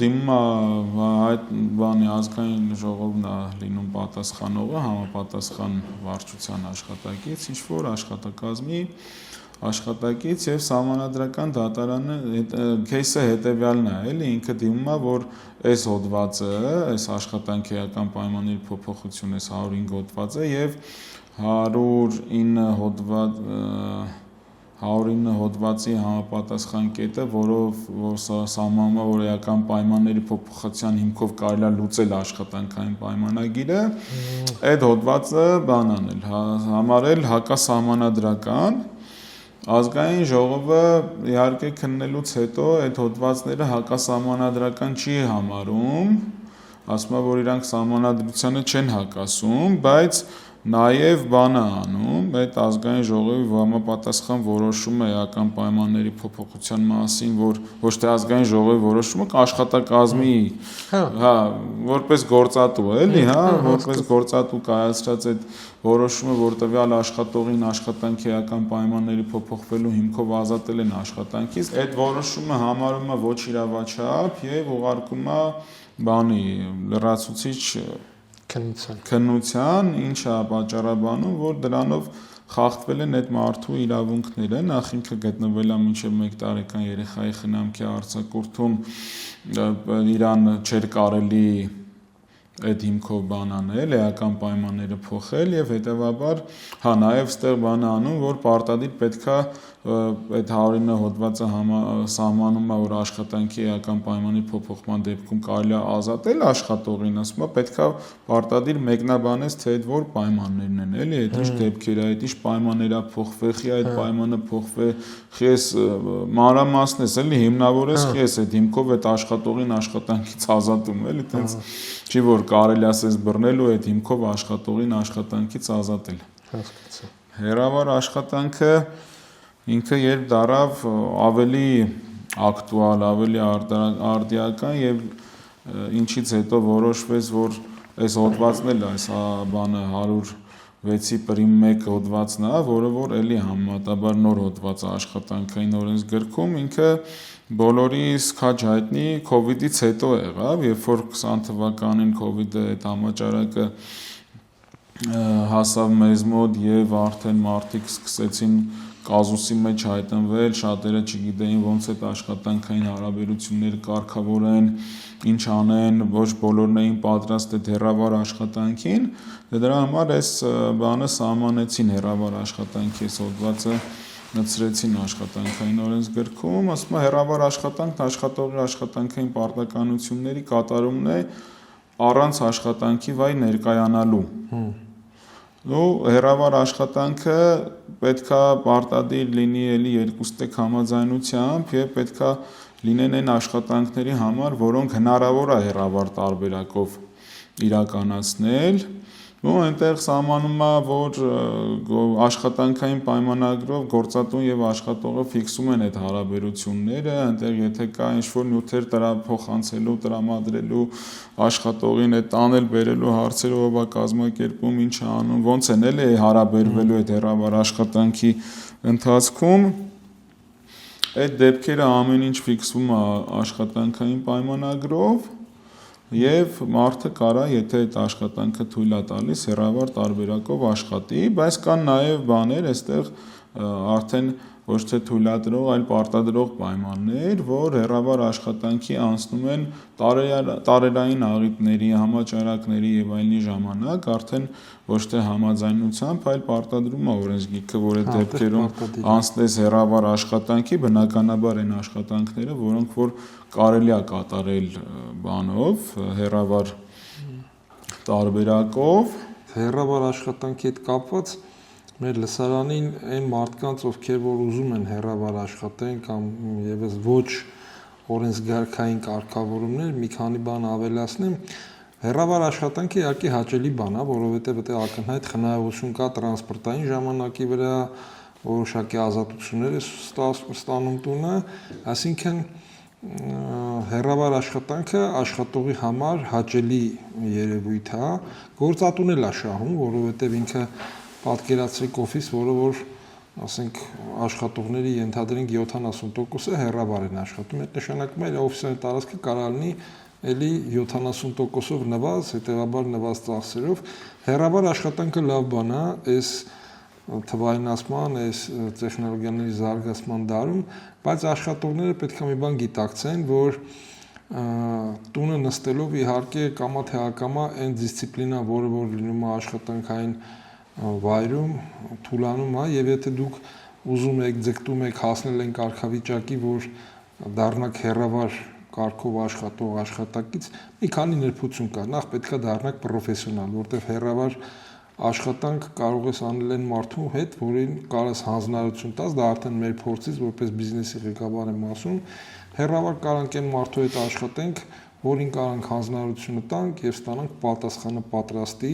դիմում է այդ բանի ազգային ժողովն է լինում պատասխանողը, համապատասխան վարչության աշխատակից, ինչ որ աշխատակազմի աշխատակից եւ սահմանադրական դատարանը кейսը հետեւյալն է, էլի ինքը դիմում է, որ այս հոդվածը, այս աշխատանքի էական պայմանների փոփոխությունը 105 հոդվածը եւ 109 հոդվածի համապատասխան կետը, որով սահմանվում է, որ էական պայմանների փոփոխության հիմքով կարելի է լուծել աշխատանքային պայմանագիրը, այդ հոդվածը բան անել, համարել հակասահմանադրական։ Ազգային ժողովը իհարկե քննելուց հետո այդ հոդվածները հակասահմանադրական չի համարում, ասում է, որ իրանք սահմանադրությանը չեն հակասում, բայց նաև բան է անում, այդ ազգային ժողովի համապատասխան որոշումը էական պայմանների փոփոխության մասին, որ ոչ թե ազգային ժողովի որոշումը, աշխատակազմի, հա, որպես գործատու, էլի, հա, որպես գործատու կայացրած այդ որոշումը, որ տվյալ աշխատողին աշխատանքի էական պայմանների փոփոխվելու հիմքով ազատել են աշխատանքից, այդ որոշումը համարում է ոչ իրավաչափ եւ ուղարկում է բանի լրացուցիչ քննության, ինչա պատճառաբանում, որ դրանով խախտվել են այդ մարդու իրավունքները, նախ ինքը գտնվել է մինչև 1 տարեկան երեխայի խնամքի արձակուրդում, իրան չէր կարելի այդ հիմքով բան անել, էական պայմանները փոխել եւ հետեւաբար, հա, նաեւ ստեղ բան անում, որ պարտադիր պետքա այդ 109 հոդվածը սահմանում է, որ աշխատանքի էական պայմանի փոփոխման դեպքում կարելի է ազատել աշխատողին, ասում է, պետքա պարտադիր մեկնաբանես, թե այդ որ պայմաններն են, էլի, այդ ինչ դեպքեր է, այդ ինչ պայմաններ է փոխվել, խի այդ պայմանը փոխվել, խի ես մանրամասն ես, էլի, հիմնավորես, խի ես այդ հիմքով այդ աշխատողին աշխատանքից ազատում, էլի, տենց չի որ կարելի ասես բռնել ու այդ հիմքով աշխատողին աշխատանքից ազատել։ Հասկացա։ Հեռավար աշխատանքը ինքը երբ դարավ ավելի ակտուալ, ավելի արդիական եւ ինչից հետո որոշվեց, որ այս հոդվածն էլ այս բանը 106-ի պրիմ 1 հոդվածն է, որը որ էլի համեմատաբար նոր հոդված է աշխատանքային օրենսգրքում, ինքը բոլորիս քաջ հայտնի COVID-ից հետո եղավ, երբ որ 20 թվականին COVID-ը այդ համաճարակը հասավ մեզ մոտ եւ արդեն մարդիկ սկսեցին կազուսի մեջ հայտնվել, շատերը չգիտեին ոնց այդ աշխատանքային հարաբերությունները կարգավորեն, ինչ անեն, ոչ բոլորն էին պատրաստ այդ հեռավար աշխատանքին, դրա համար այս բանը սահմանեցին հեռավար աշխատանքի այս հոդվածը նցրեցին աշխատանքային օրենսգրքում, ասում է հեռավար աշխատանքն աշխատողի աշխատանքային պարտականությունների կատարումն է առանց աշխատանքի վայ ներկայանալու։ Ու հեռավար աշխատանքը պետքա պարտադիր լինի էլի երկուստեք համաձայնությամբ եւ պետքա լինեն այն աշխատանքների համար, որոնք հնարավոր է հեռավար տարբերակով իրականացնել, Ու այնտեղ սահմանում է, որ աշխատանքային պայմանագրով գործատուն եւ աշխատողը ֆիքսում են այդ հարաբերությունները, այնտեղ եթե կա ինչ-որ նյութեր փոխանցելու, տրամադրելու, աշխատողին այդ տանել բերելու հարցերը ով է կազմակերպում, ինչ է անում, ոնց են էլի հարաբերվելու այդ հեռավար աշխատանքի ընթացքում, այդ դեպքերը ամեն ինչ ֆիքսվում է աշխատանքային պայմանագրով եւ մարդը կարա, եթե այդ աշխատանքը թույլ է տալիս, հեռավար տարբերակով աշխատի, բայց կան նաեւ բաներ, այստեղ արդեն ոչ թե թույլատրող, այլ պարտադրող պայմաններ, որ հեռավար աշխատանքի անցնում են տարերային աղիթների, համաճարակների եւ այլնի ժամանակ, արդեն ոչ թե համաձայնությամբ, այլ պարտադրում է օրենսգիրքը, որ այդ դեպքերում անցնես հեռավար աշխատանքի, բնականաբար այն աշխատանքները, որոնք որ կարելի է կատարել բանով, հեռավար տարբերակով, հեռավար աշխատանքի հետ կապված մեր լսարանին այն մարդկանց, ովքեր որ ուզում են հեռավար աշխատեն կամ եւս ոչ օրենսգրքային կարգավորումներ, մի քանի բան ավելացնեմ, հեռավար աշխատանքը իհարկե հաճելի բան է, որովհետեւ դա ակնհայտ խնայողություն կա տրանսպորտային ժամանակի վրա, որոշակի ազատություններ է ստանում տունը, այսինքն հեռավար աշխատանքը աշխատողի համար հաճելի երևույթ է, գործատուն էլ է շահում, որովհետեւ ինքը պատկերացրեք օֆիս, որը որ ասենք աշխատողների ենթադրենք 70%-ը հեռավար են աշխատում, այդ նշանակում է օֆիսային տարածքը կարող լինի էլի 70%-ով նվազ, հետեւաբար նվազ ծախսերով, հեռավար աշխատանքը լավ բան է, այս թվայնացման, այս տեխնոլոգիաների զարգացման դարում, բայց աշխատողները պետք է մի բան գիտակցեն, որ տունը նստելով իհարկե կամա թե ակամա այն դիսցիպլինա, որը որ լինում է աշխատանքային վայրում թուլանում է եւ եթե դուք ուզում եք ձգտում եք հասնել այն կարգավիճակի, որ դառնաք հեռավար կարգով աշխատող աշխատակից, մի քանի նրբություն կա։ Նախ պետքա դառնաք պրոֆեսիոնալ, որտեղ հեռավար աշխատանք կարող ես անել այն մարդու հետ, որին կարող ես հանձնարարություն տաս, դա արդեն մեր փորձից որպես բիզնեսի ղեկավար եմ ասում, հեռավար կարանք այն մարդու հետ աշխատենք, որին կարանք հանձնարարությունը տանք եւ ստանանք պատասխանը պատրաստի,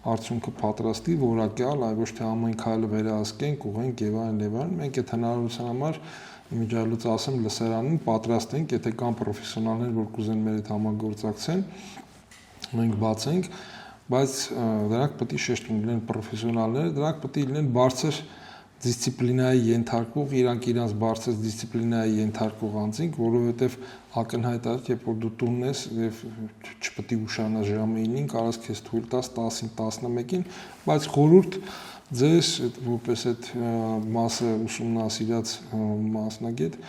արդյունքը պատրաստի, որակյալ, այլ ոչ թե ամեն քայլը վերահսկենք, ուղենք եւ այլն, մենք այդ հնարավորության համար իմիջիալուց ասեմ լսարանին պատրաստ ենք, եթե կան պրոֆեսիոնալներ, որ կուզեն մեր հետ համագործակցեն, մենք բաց ենք, բայց դրանք պետք է շեշտ լինեն պրոֆեսիոնալներ, դրանք պետք է լինեն բարձր դիսցիպլինայի ենթարկող, իրանք բարձր դիսցիպլինայի ենթարկող անձինք, որովհետև ակնհայտ է, երբ որ դու տունն ես եւ չպետք է ուշանա ժամը 9-ին, կարաս քեզ թույլ տաս 10-ին, 11-ին, բայց խորհուրդ ձեզ որպես այդ մասը ուսումնասիրած մասնագետ,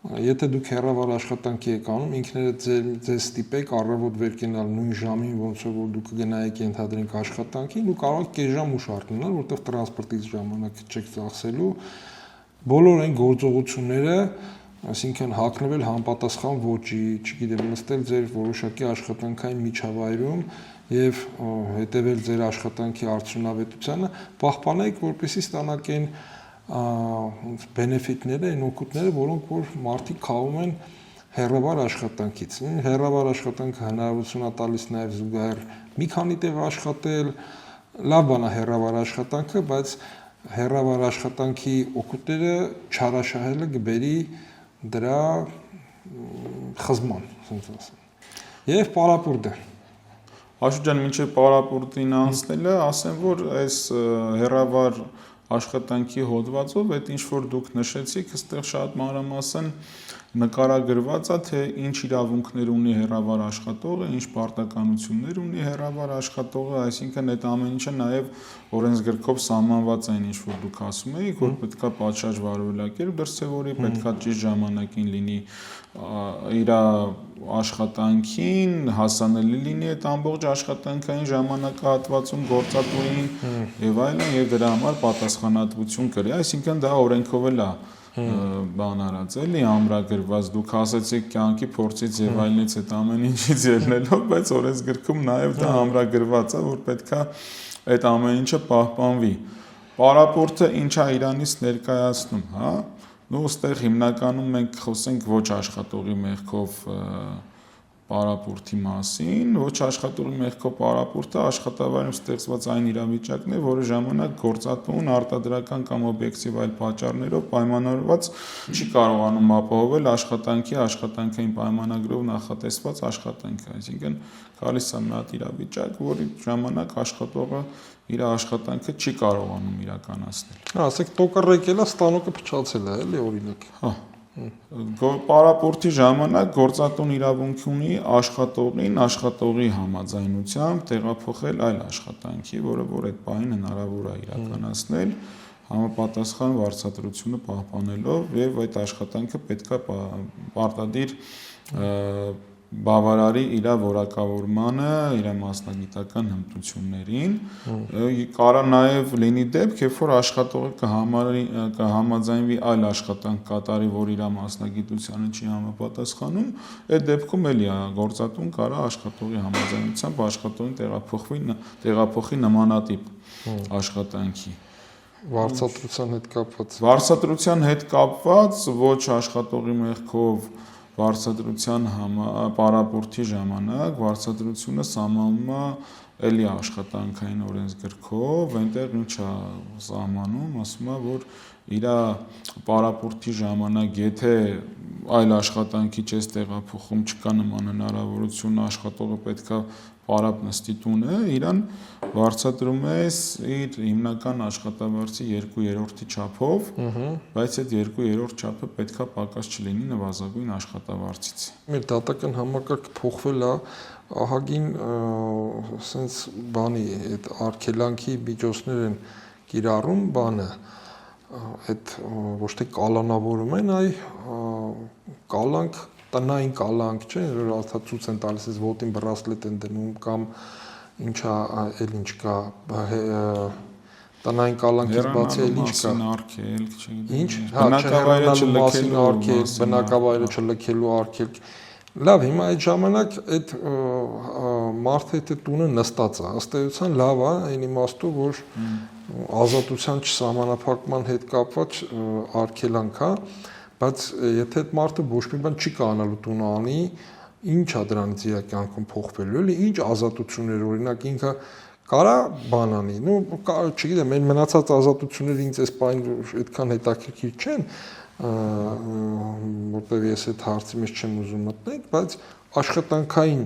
եթե դուք հեռավար աշխատանքի եք անում, ինքներդ ձեզ ստիպեք առավոտ վեր կենալ նույն ժամին, ոնց որ դուք կգնայիք ենթադրենք աշխատանքին, ու կարող եք կես ժամ ուշ արթնանալ, որտեղ տրանսպորտից ժամանակ չեք ծախսելու, բոլոր այն գործողությունները, այսինքն հագնվել համապատասխան ոճի, չգիտեմ, նստել ձեր որոշակի աշխատանքային միջավայրում եւ հետեւել ձեր աշխատանքի արդյունավետությանը, պահպանեք, որպեսզի ստանաք այն բենեֆիտները, այն օգուտները, որոնք որ մարդիկ խաղում են հեռավար աշխատանքից։ Հեռավար աշխատանքը հնարավորություն է տալիս նաև զուգահեռ մի քանի տեղ աշխատել, լավ բան է հեռավար աշխատանքը, բայց հեռավար աշխատանքի օգուտները չարաշահելը կբերի դրա խզման, ասենք ասեմ։ Եվ պարապուրտը։ Աշոտ ջան, մինչև պարապուրտին անցնելը, ասեմ, որ այս հեռավար աշխատանքի հոդվածով այդ ինչ որ դուք նշեցիք, այստեղ շատ մանրամասն նկարագրված է, թե ինչ իրավունքներ ունի հեռավար աշխատողը, ինչ պարտականություններ ունի հեռավար աշխատողը, այսինքն այդ ամեն ինչը նաև օրենսգրքով սահմանված է, ինչ որ դուք ասում եք, որ պետքա պատշաճ վարվելակերպ դրսևորի, պետքա ճիշտ ժամանակին լինի իր աշխատանքին, հասանելի լինի այդ ամբողջ աշխատանքային ժամանակահատվածում գործատուին եւ այլն, եւ դրա համար պատասխանատվություն կրի, այսինքն դա օրենքով էլ է բան արած էլի ամրագրված, դուք ասացիք կյանքի փորձից եւ այլնից այդ ամեն ինչից ելնելով, բայց օրենսգրքում նաեւ դա ամրագրված է, որ պետքա այդ ամեն ինչը պահպանվի։ Պարապորտը ինչա Իրանից ներկայացնում, հա, ու այստեղ հիմնականում մենք խոսենք ոչ աշխատողի մեղքով պարապուրտի մասին, ոչ աշխատողի մեղքով պարապուրտը աշխատավայրում ստեղծված այն իրավիճակն է, որի ժամանակ գործատուն արտադրական կամ օբյեկտիվ այլ պատճառներով պայմանավորված չի կարողանում ապահովել աշխատանքային պայմանագրով նախատեսված աշխատանքը, այսինքն գալիս է մի հատ իրավիճակ, որի ժամանակ աշխատողը իր աշխատանքը չի կարողանում իրականացնել։ Ասեք տոկը եկել է, ստանոկը փչացել է, էլի օրինակ։ Հա Պարապուրտի ժամանակ գործատուն իրավունք ունի աշխատողի համաձայնությամբ տեղափոխել այլ աշխատանքի, որը որ այդ պահին հնարավոր է իրականացնել համապատասխան վարձատրությունը պահպանելով եւ այդ աշխատանքը պետք է պարտադիր բավարարի իր որակավորմանը, իր մասնագիտական հմտություններին, կարա նաև լինի դեպք, երբ որ աշխատողը կհամաձայնվի այլ աշխատանք կատարի, որ իր մասնագիտությանը չի համապատասխանում, այդ դեպքում էլի գործատուն կարա աշխատողի համաձայնությամբ աշխատողին տեղափոխի նմանատիպ աշխատանքի։ Վարձատրության հետ կապված ոչ աշխատողի մեղքով վարձատրության պարապուրտի ժամանակ վարձատրությունը սահմանում է էլի աշխատանքային օրենսգրքով, այնտեղ ինչ է սահմանում, ասում է, որ իր պարապուրտի ժամանակ, եթե այլ աշխատանքի չես տեղափոխում, չկա նման հնարավորություն, աշխատողը պետքա պարապ նստի տունը, իրան վարձատրում ես իր հիմնական աշխատավարձի 2/3 չափով, բայց այդ 2/3 չափը պետքա պակաս չլինի նվազագույն աշխատավարձից։ Մեր դատական համակարգը փոխվել է ահագին սենց բանի այդ արգելանքի միջոցներ են կիրառում բանը այդ ոչ թե կալանավորում են, այ կալանք տնային կալանք չէ, որ արդյոք են տալիս այս ոտին բրասլետ են դնում կամ ինչա էլ ինչ կա տնային կալանքից բացի էլ ինչ կա ինչ բնակավայրը չլքելու արգելք լավ հիմա այդ ժամանակ այդ մարդը այդ տունը նստած է ըստ էության լավ է այն իմաստով որ ազատության չսահմանափակման հետ կապված արգելանք է բայց եթե այդ մարդը ոչ մի բան չի կանալու տունը անի ինչ է դրանից իր կյանքում փոխվելու էլի ինչ ազատություններ օրինակ ինքը կարա բան անի նո չգիտեմ այն մնացած ազատությունները ինձ այս բան այդքան հետաքրքիր չեն որտեղ ես այդ հարցի մեջ չեմ ուզում մտնել բայց աշխատանքային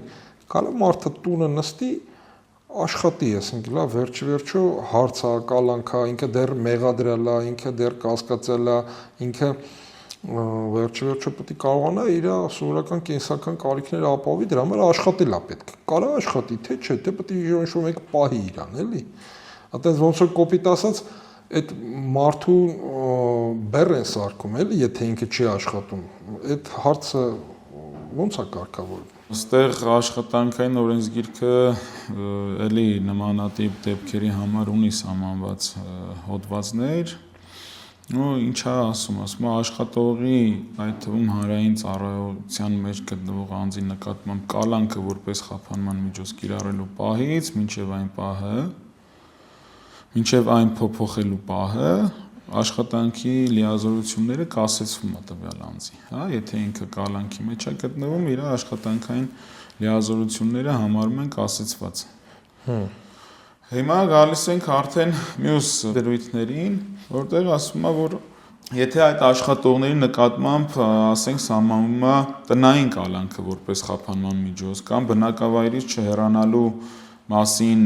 կարա մարդը տունը նստի աշխատի ասենք լավ վերջիվերջո հարցը կալանքա ինքը դեռ մեղադրել է ինքը դեռ կասկածել է ինքը վերջիվերջո պետք է կարողանա իր սովորական կենսական կարիքները ապահովի դրա համար աշխատել է պետք կարա աշխատի թե չէ թե պետք է ինչ-որ մեկ պահի իրան էլի այդպես ոնց որ կոպիտ ասած այդ մարդու բեռ են սարքում էլի եթե ինքը չի աշխատում այդ հարցը ոնց է կարգավորվում Այստեղ աշխատանքային օրենսգիրքը էլի նմանատիպ դեպքերի համար ունի սահմանված հոդվածներ ու ինչա ասում աշխատողի այդ թվում հանրային ծառայության մեջ գտնվող անձի նկատմամբ կալանքը որպես խափանման միջոց կիրառելու պահից մինչև այն փոփոխելու պահը աշխատանքի լիազորությունները կասեցվում է տվյալ անձի, հա, եթե ինքը կալանքի մեջ է գտնվում, իր աշխատանքային լիազորությունները համարում են կասեցված։ Հիմա գալիս ենք արդեն մյուս դրույթներին, որտեղ ասում է, որ եթե այդ աշխատողների նկատմամբ, ասենք, սահմանվում է տնային կալանքը որպես խափանման միջոց կամ բնակավայրից չհեռանալու մասին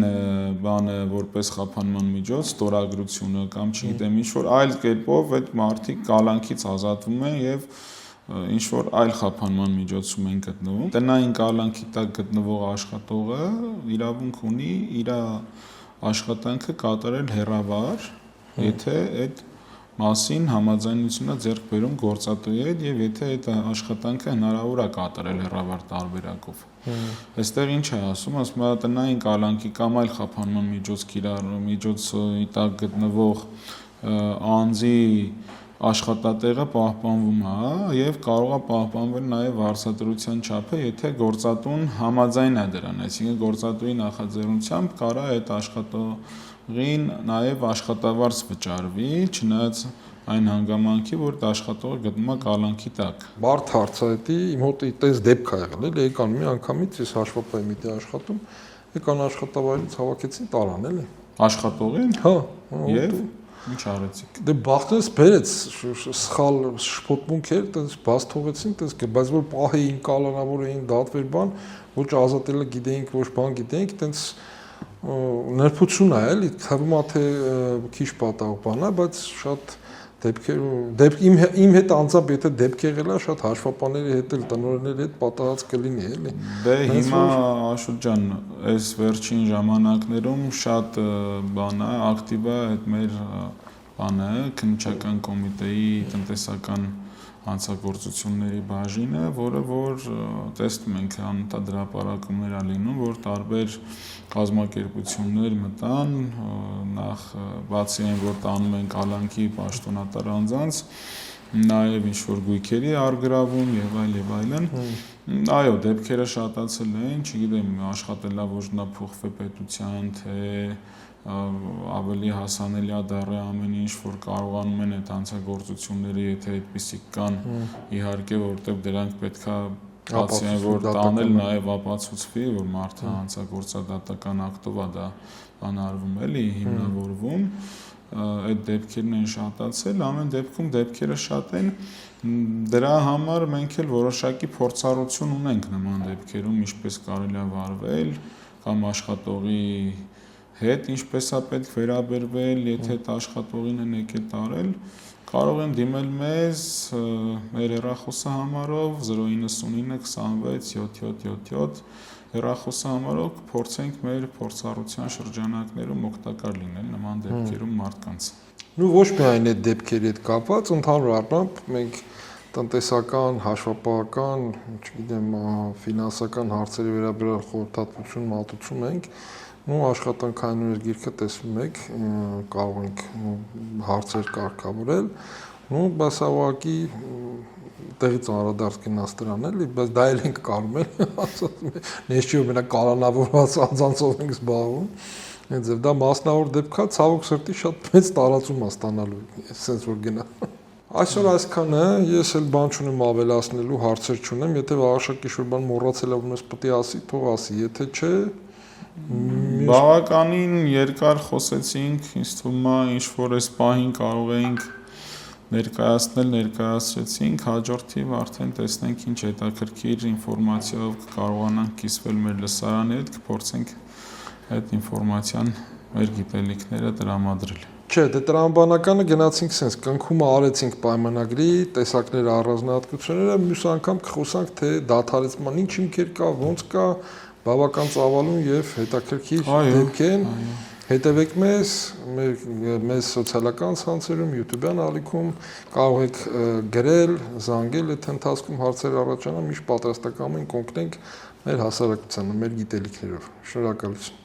բանը որպես խափանման միջոց, ստորագրությունը կամ չգիտեմ ինչ-որ այլ կերպով այդ մարդիկ կալանքից ազատվում են եւ ինչ-որ այլ խափանման միջոցում են գտնվում։ Տնային կալանքի տակ գտնվող աշխատողը իրավունք ունի իր աշխատանքը կատարել հեռավար, եթե այդ մասին համաձայնությունը ձեռք բերում գործատուի հետ եւ եթե այդ աշխատանքը հնարավոր է կատարել հեռավար տարբերակով։ Այստեղ ինչ է ասում տնային կալանքի կամ այլ խափանման միջոցի տակ գտնվող անձի աշխատատեղը պահպանվում է եւ կարող է պահպանվել նաեւ վարձատրության չափը, եթե գործատուն համաձայն է դրան, այսինքն գործատուի նախաձեռնությամբ կարա այդ աշխատողին նաև աշխատավարձ վճարվի, չնայած այն հանգամանքի, որ այդ աշխատողը գտնվում է կալանքի տակ։ Բարդ հարց է դա, իմ մոտ այդպես դեպք ա եղել, էլի եկան մի անգամից ես հաշվապահի մի տեղ աշխատում, եկան աշխատավայրից հավաքեցին տարան, էլի։ Աշխատողին։ Հա, Եվ ինչ արեցիք։ Դե բախտես բերեց սխալ շփոթմունք էր, այդպես բաց թողեցին, այդպես բայց որ պահեին, կալանավոր էին, դատվեր բան, ոչ ազատելը գիտեինք, ոչ բան գիտեինք, այդպես ներփություն է, էլի, թվում է թե քիչ պատահ բան է, բայց շատ դեպքեր իմ հետ անձամբ եթե դեպք եղել է, շատ հաշվապահների հետ էլ տնօրենների հետ պատահած կլինի, էլի։ Դե հիմա Աշոտ ջան, այս վերջին ժամանակներում շատ բան է, ակտիվ է այդ մեր բանը, քննչական կոմիտեի տնտեսական հանցագործությունների բաժինը, որը որ տեսնում ենք անընդհատ լինում, որ տարբեր կազմակերպություններ մտան, նախ բացի այն, որ տանում են կալանքի պաշտոնատար անձանց, նաև ինչ-որ գույքերի արգրավում եւ այլն։ Այո, դեպքերը շատացել են, չգիտեմ, աշխատելավոճնա փոխվե պետության, թե ավելի հասանելի է դառը ամեն ինչ, որ կարողանում են այդ հանցագործությունները, եթե այդպիսիք կան, իհարկե, որտեղ դրանք պետքա բացի այն, որ տանել նաև ապացուցվի, որ մարդը հանցագործադատական ակտով է դա բանարվում, էլի, հիմնավորվում, այդ դեպքերն են շատացել, ամեն դեպքում դեպքերը շատ են, դրա համար մենք էլ որոշակի փորձառություն ունենք նման դեպքերում, ինչպես կարելի է վարվել, կամ աշխատողի հետ ինչպես է պետք վերաբերվել, եթե այդ աշխատողին են եկել տարել, կարող են դիմել մեզ մեր հեռախոսահամարով 099 26 7777 հեռախոսահամարով փորձենք մեր փորձառության շրջանակներում օգտակար լինել նման դեպքերում մարդկանց։ Ու ոչ միայն այդ դեպքերի հետ կապված, ընդհանուր առմամբ մենք տնտեսական, հաշվապահական, չգիտեմ, ֆինանսական հարցերի վերաբերյալ խորհրդատվություն, մատուցում ենք, ու աշխատանքային գիրքը տեսնում եք, կարող ենք հարցեր կարգավորել, ու բայց ավակի տեղից անդրադարձ գնաց դրան էլի, բայց դա էլ ենք կարում էլ, ասած նեշ չի մենակ կալանավորված անձանցով ենք զբաղվում, այնձև դա մասնավոր դեպք է, ցավոք սրտի շատ մեծ տարածում է ստանալու, sense որ գնա։ Այսօր այսքանը, ես էլ բան չունեմ ավելացնելու, հարցեր չունեմ, եթե որոշակի ինչ-որ բան մոռացել եմ, ես պետք է ասի, թող ասի, եթե չէ, բավականին երկար խոսեցինք, ինձ թվում է ինչ-որ այս պահին կարող էինք ներկայացրեցինք, հաջորդիվ արդեն տեսնենք ինչ հետաքրքիր ինֆորմացիայով կարողանանք կիսվել մեր լսարանի հետ, կփորձենք այդ ինֆորմացիան մեր գիտելիքները տրամադրել։ Չէ, դե տրամաբանականը գնացինք sense, կնքումը արեցինք պայմանագրի, տեսակները առանձնահատկությունները, մյուս անգամ կխոսանք թե դադարեցման ինչ հիմքեր կա, ոնց կա, բավական ծավալուն եւ հետաքրքիր դեպք են։ Հետևեք մեզ, մեր սոցիալական ցանցերում, YouTube-յան ալիքում, կարող եք գրել, զանգել, եթե ընթացքում հարցեր առաջանան, միշտ պատրաստական ենք օգնենք մեր հասարակությանը, մեր գիտելիքներով։ Շնորհակալություն։